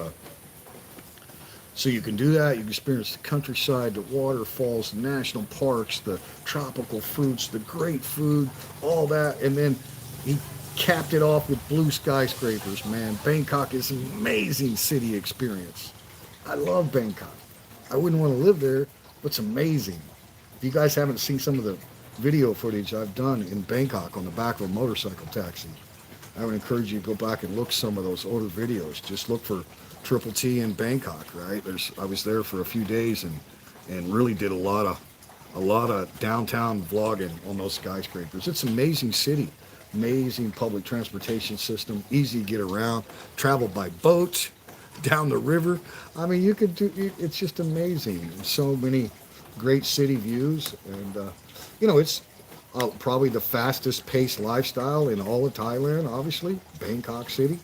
so you can do that. You can experience the countryside, the waterfalls, the national parks, the tropical fruits, the great food, all that. And then he capped it off with blue skyscrapers, man. Bangkok is an amazing city experience. I love Bangkok. I wouldn't want to live there, but it's amazing. If you guys haven't seen some of the video footage I've done in Bangkok on the back of a motorcycle taxi, I would encourage you to go back and look some of those older videos. Just look for Triple T in Bangkok, right? I was there for a few days and really did a lot of downtown vlogging on those skyscrapers. It's an amazing city, amazing public transportation system, easy to get around, travel by boat down the river. I mean, you could do it's just amazing. So many great city views, and it's probably the fastest paced lifestyle in all of Thailand, obviously, Bangkok City.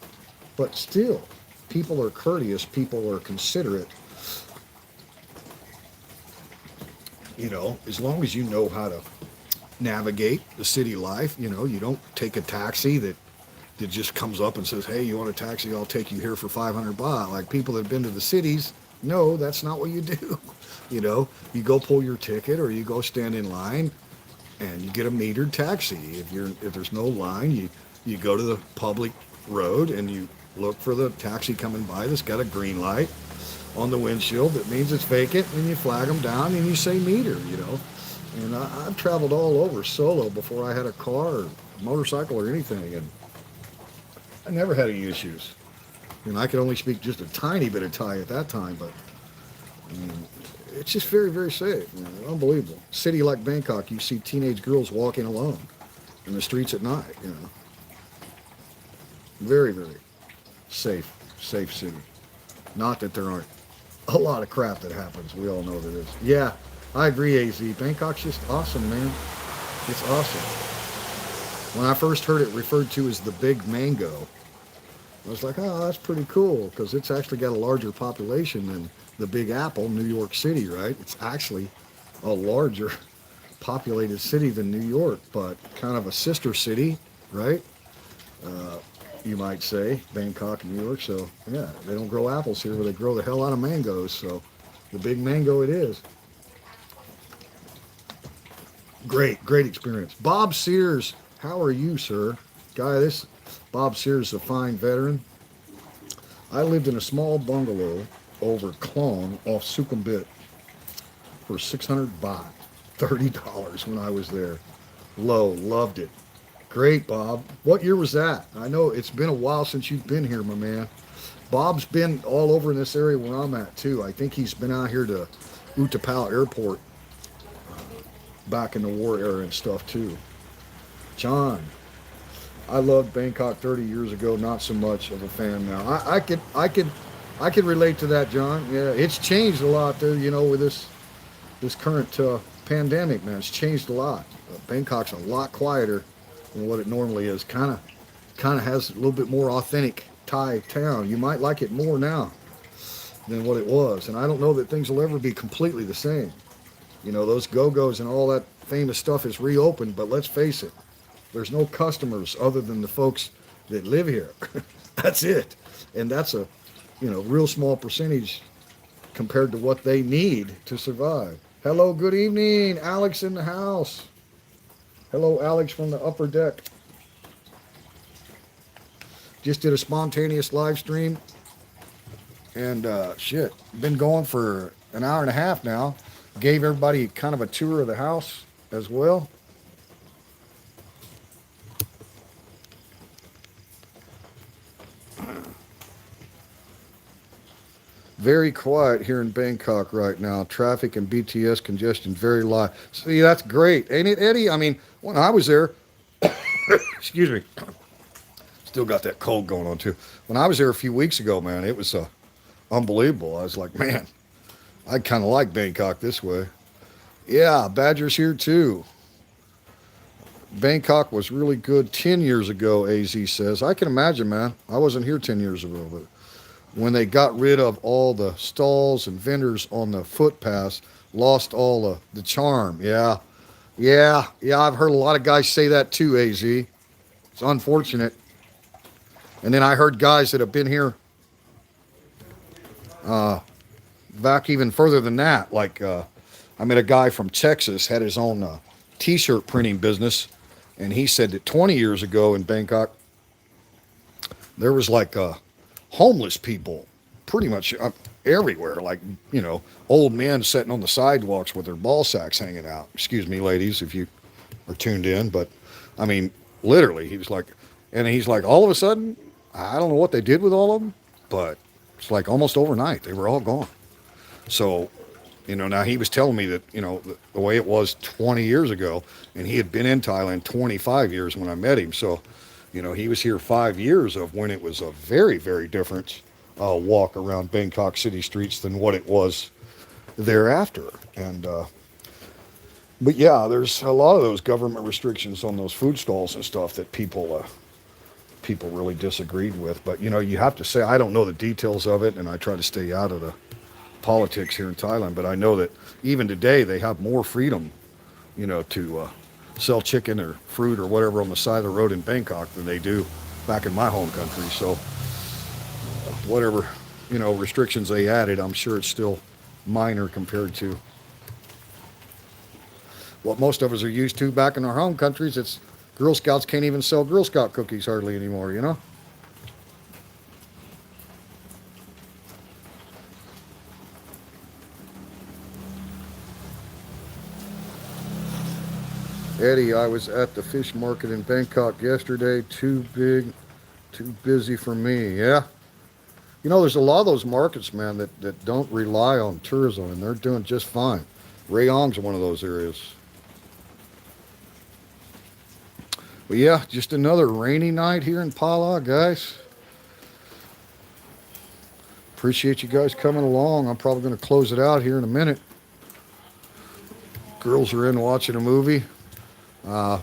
But still, people are courteous, people are considerate. As long as you know how to navigate the city life, you don't take a taxi that just comes up and says, hey, you want a taxi? I'll take you here for 500 baht. Like people that have been to the cities, no, that's not what you do. You go pull your ticket or you go stand in line and you get a metered taxi. If there's no line, you go to the public road and you look for the taxi coming by that's got a green light on the windshield that means it's vacant, and you flag them down and you say meter. And I've traveled all over solo before I had a car or motorcycle or anything, and I never had any issues. I could only speak just a tiny bit of Thai at that time, but it's just very, very safe. Unbelievable. City like Bangkok, you see teenage girls walking alone in the streets at night. Very, very safe city. Not that there aren't a lot of crap that happens. We all know there is. Yeah, I agree, AZ. Bangkok's just awesome, man. It's awesome. When I first heard it referred to as the Big Mango, I was like, oh, that's pretty cool, because it's actually got a larger population than the Big Apple, New York City, right? It's actually a larger populated city than New York, but kind of a sister city, right? You might say, Bangkok and New York. So, yeah, they don't grow apples here, but they grow the hell out of mangoes. So, the Big Mango it is. Great experience. Bob Sears, how are you, sir? This Bob Sears is a fine veteran. I lived in a small bungalow over Klong off Sukhumvit for 600 baht, $30 when I was there. Loved it. Great, Bob. What year was that? I know it's been a while since you've been here, my man. Bob's been all over in this area where I'm at too. I think he's been out here to Utapao Airport back in the war era and stuff too. John, I loved Bangkok 30 years ago. Not so much of a fan now. I could relate to that, John. Yeah, it's changed a lot there. You know, with this current pandemic, man, it's changed a lot. Bangkok's a lot quieter than what it normally is. Kind of has a little bit more authentic Thai town. You might like it more now than what it was, and I don't know that things will ever be completely the same. You know, those go-go's and all that famous stuff is reopened, but let's face it, there's no customers other than the folks that live here. That's it, and that's a real small percentage compared to what they need to survive. Hello, good evening, Alex in the house. Hello, Alex from the upper deck. Just did a spontaneous live stream, and been going for an hour and a half now. Gave everybody kind of a tour of the house as well. Very quiet here in Bangkok right now. Traffic and BTS congestion very live. See, that's great, ain't it, Eddie? I mean, when I was there, excuse me, still got that cold going on too. When I was there a few weeks ago, man, it was unbelievable. I was like, man, I kind of like Bangkok this way. Yeah, Badger's here too. Bangkok was really good 10 years ago, AZ says. I can imagine, man. I wasn't here 10 years ago, but when they got rid of all the stalls and vendors on the footpaths, lost all the charm. Yeah, I've heard a lot of guys say that too, AZ. It's unfortunate. And then I heard guys that have been here back even further than that. Like, I met a guy from Texas, had his own t-shirt printing business, and he said that 20 years ago in Bangkok, there was like homeless people pretty much everywhere, like, old men sitting on the sidewalks with their ball sacks hanging out. Excuse me, ladies, if you are tuned in, but I mean, literally, he's like, all of a sudden, I don't know what they did with all of them, but it's like almost overnight, they were all gone. So, now he was telling me that, the way it was 20 years ago, and he had been in Thailand 25 years when I met him. So, he was here 5 years of when it was a very, very different walk around Bangkok city streets than what it was thereafter. And, but yeah, there's a lot of those government restrictions on those food stalls and stuff that people really disagreed with. But, you have to say, I don't know the details of it, and I try to stay out of the politics here in Thailand, but I know that even today they have more freedom, to sell chicken or fruit or whatever on the side of the road in Bangkok than they do back in my home country. So whatever, restrictions they added, I'm sure it's still minor compared to what most of us are used to back in our home countries. It's Girl Scouts can't even sell Girl Scout cookies hardly anymore, Eddie, I was at the fish market in Bangkok yesterday. Too big, too busy for me. Yeah. There's a lot of those markets, man, that don't rely on tourism, and they're doing just fine. Rayong's one of those areas. But yeah, just another rainy night here in Pala, guys. Appreciate you guys coming along. I'm probably going to close it out here in a minute. Girls are in watching a movie. For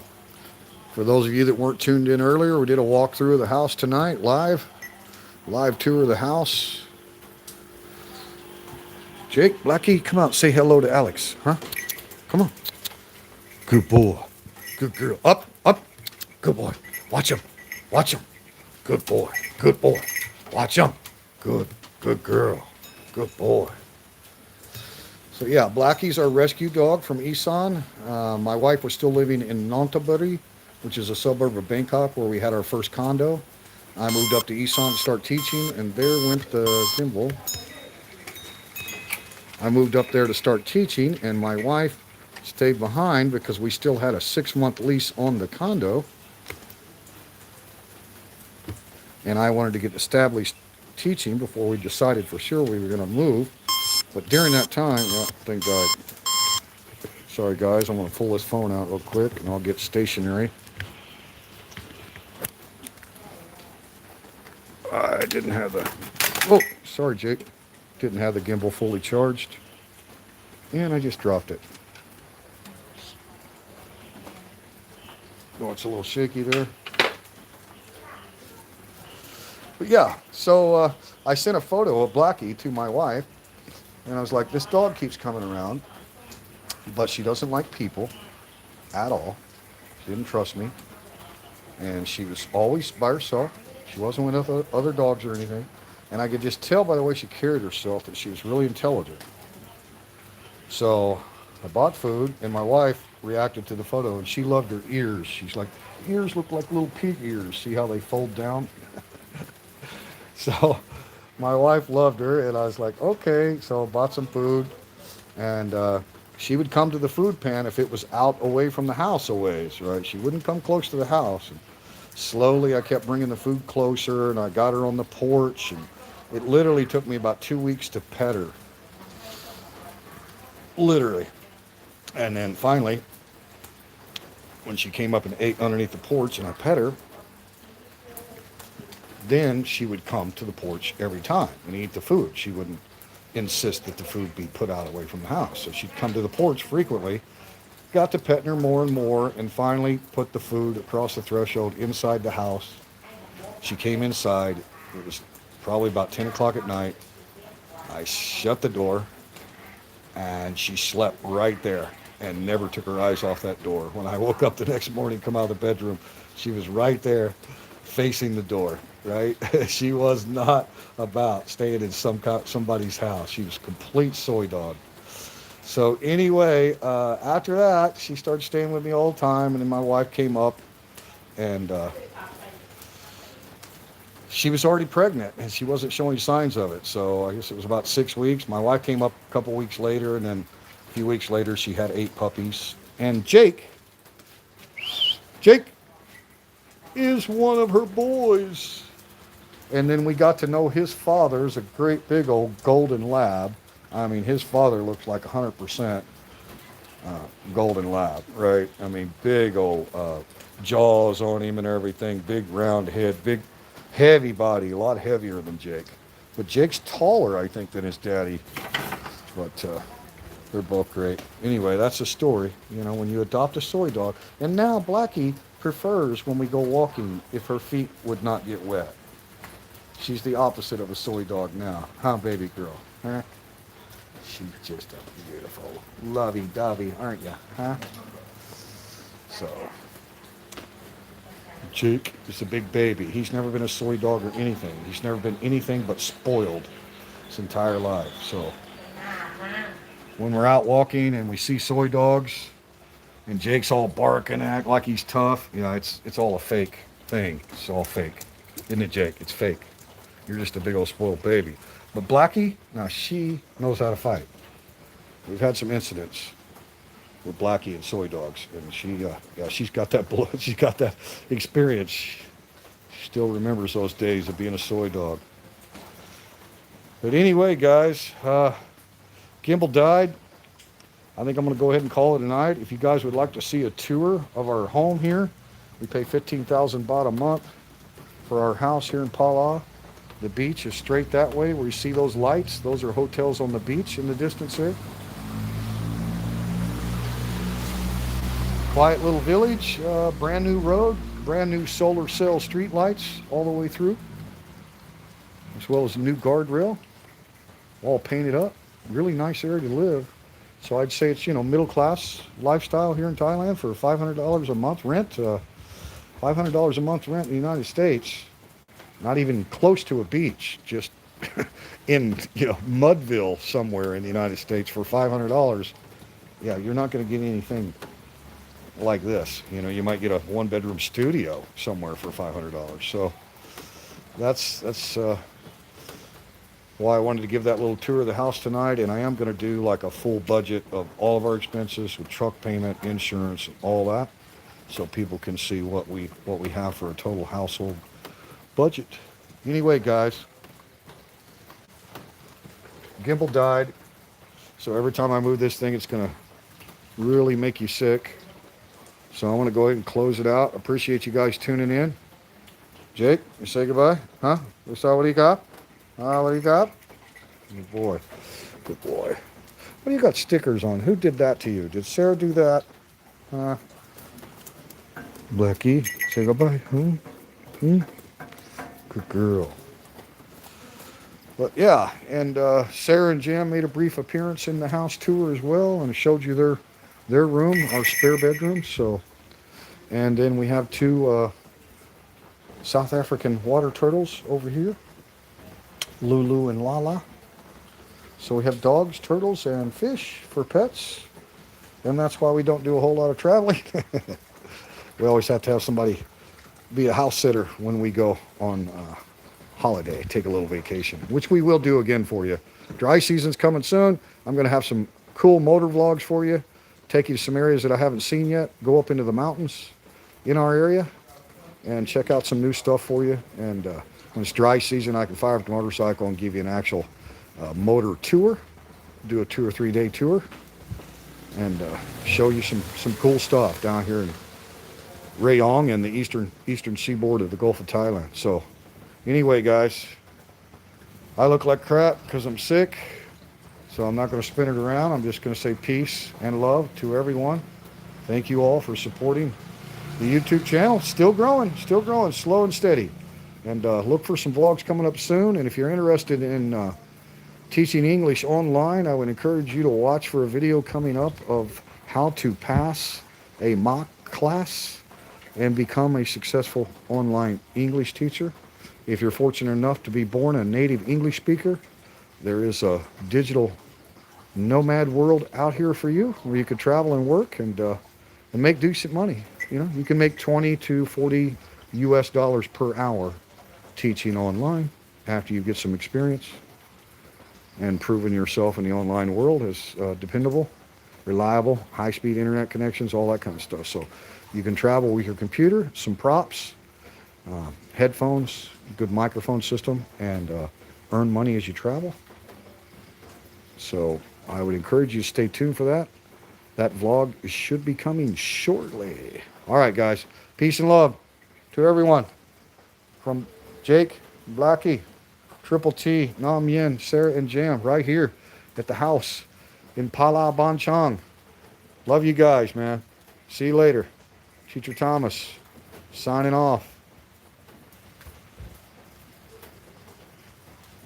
those of you that weren't tuned in earlier, we did a walkthrough of the house tonight, live tour of the house. Jake, Blackie, come out, say hello to Alex, huh? Come on. Good boy, good girl. Up, good boy. Watch him. Good boy, watch him. Good girl, good boy. So yeah, Blackie's our rescue dog from Isan. My wife was still living in Nonthaburi, which is a suburb of Bangkok where we had our first condo. I moved up to Isan to start teaching, and there went the gimbal. I moved up there to start teaching, and my wife stayed behind because we still had a 6-month lease on the condo. And I wanted to get established teaching before we decided for sure we were going to move. But during that time, yeah, thank God. Sorry guys, I'm going to pull this phone out real quick and I'll get stationary. I didn't have the, oh, sorry Jake. Didn't have the gimbal fully charged. And I just dropped it. Oh, it's a little shaky there. But yeah, so I sent a photo of Blackie to my wife. And I was like, this dog keeps coming around. But she doesn't like people at all. She didn't trust me. And she was always by herself. She wasn't with other dogs or anything. And I could just tell by the way she carried herself that she was really intelligent. So I bought food, and my wife reacted to the photo, and she loved her ears. She's like, ears look like little pig ears. See how they fold down? So my wife loved her, and I was like, okay. So I bought some food, and she would come to the food pan if it was out away from the house a ways, right? She wouldn't come close to the house. And slowly I kept bringing the food closer, and I got her on the porch, and it literally took me about 2 weeks to pet her. Literally. And then finally, when she came up and ate underneath the porch and I pet her, then she would come to the porch every time and eat the food. She wouldn't insist that the food be put out away from the house. So she'd come to the porch frequently, got to petting her more and more, and finally put the food across the threshold inside the house. She came inside. It was probably about 10 o'clock at night. I shut the door, and she slept right there and never took her eyes off that door. When I woke up the next morning, come out of the bedroom, she was right there facing the door, right? She was not about staying in somebody's house. She was a complete soy dog. So anyway, after that, she started staying with me all the time, and then my wife came up, and she was already pregnant, and she wasn't showing signs of it. So I guess it was about 6 weeks. My wife came up a couple weeks later, and then a few weeks later, she had 8 puppies. And Jake is one of her boys. And then we got to know his father is a great big old golden lab. I mean, his father looks like 100% golden lab, right? I mean, big old jaws on him and everything, big round head, big heavy body, a lot heavier than Jake. But Jake's taller, I think, than his daddy. But they're both great. Anyway, that's the story. You know, when you adopt a soy dog. And now Blackie prefers when we go walking if her feet would not get wet. She's the opposite of a soy dog now. Huh, baby girl? Huh? She's just a beautiful lovey-dovey, aren't you? Huh? So, Jake is a big baby. He's never been a soy dog or anything. He's never been anything but spoiled his entire life. So, when we're out walking and we see soy dogs and Jake's all barking, act like he's tough, you know, it's all a fake thing. It's all fake. Isn't it, Jake? It's fake. You're just a big old spoiled baby. But Blackie, now she knows how to fight. We've had some incidents with Blackie and soy dogs, and she's got that blood, she's got that experience. She still remembers those days of being a soy dog. But anyway, guys, Gimbal died. I think I'm going to go ahead and call it a night. If you guys would like to see a tour of our home here, we pay 15,000 baht a month for our house here in Palau. The beach is straight that way where you see those lights. Those are hotels on the beach in the distance there. Quiet little village, brand new road, brand new solar cell street lights all the way through, as well as a new guardrail, all painted up. Really nice area to live. So I'd say it's, you know, middle class lifestyle here in Thailand for $500 a month rent. $500 a month rent in the United States. Not even close to a beach, just in, you know, Mudville somewhere in the United States for $500. Yeah, you're not going to get anything like this. You know, you might get a 1-bedroom studio somewhere for $500. So that's why I wanted to give that little tour of the house tonight. And I am going to do like a full budget of all of our expenses with truck payment, insurance, and all that, so people can see what we have for a total household budget. Anyway, guys, Gimbal died. So every time I move this thing, it's going to really make you sick. So I want to go ahead and close it out. Appreciate you guys tuning in. Jake, you say goodbye? Huh? That's all what you got? What do you got? Good boy. Good boy. What do you got stickers on? Who did that to you? Did Sarah do that? Huh? Blackie, say goodbye. Hmm? Good girl. But yeah, and Sarah and Jam made a brief appearance in the house tour as well, and showed you their room, our spare bedroom. So, and then we have two South African water turtles over here, Lulu and Lala. So we have dogs, turtles, and fish for pets, and that's why we don't do a whole lot of traveling. We always have to have somebody be a house sitter when we go on holiday, take a little vacation, which we will do again for you. Dry season's coming soon. I'm going to have some cool motor vlogs for you, take you to some areas that I haven't seen yet, go up into the mountains in our area and check out some new stuff for you. And when it's dry season, I can fire up the motorcycle and give you an actual motor tour, do a 2 or 3 day tour, and show you some cool stuff down here in Rayong and the eastern seaboard of the Gulf of Thailand. So anyway, guys, I look like crap because I'm sick, so I'm not going to spin it around. I'm just going to say peace and love to everyone. Thank you all for supporting the YouTube channel. Still growing, slow and steady. And look for some vlogs coming up soon. And if you're interested in teaching English online, I would encourage you to watch for a video coming up of how to pass a mock class and become a successful online English teacher. If you're fortunate enough to be born a native English speaker, there is a digital nomad world out here for you where you could travel and work and make decent money. You know, you can make 20 to 40 US dollars per hour teaching online after you get some experience and proven yourself in the online world as dependable, reliable, high-speed internet connections, all that kind of stuff. So you can travel with your computer, some props, headphones, good microphone system, and earn money as you travel. So I would encourage you to stay tuned for that. That vlog should be coming shortly. All right, guys. Peace and love to everyone. From Jake, Blackie, Triple T, Nam Yen, Sarah, and Jam right here at the house in Pala Banchang. Love you guys, man. See you later. Teacher Thomas signing off.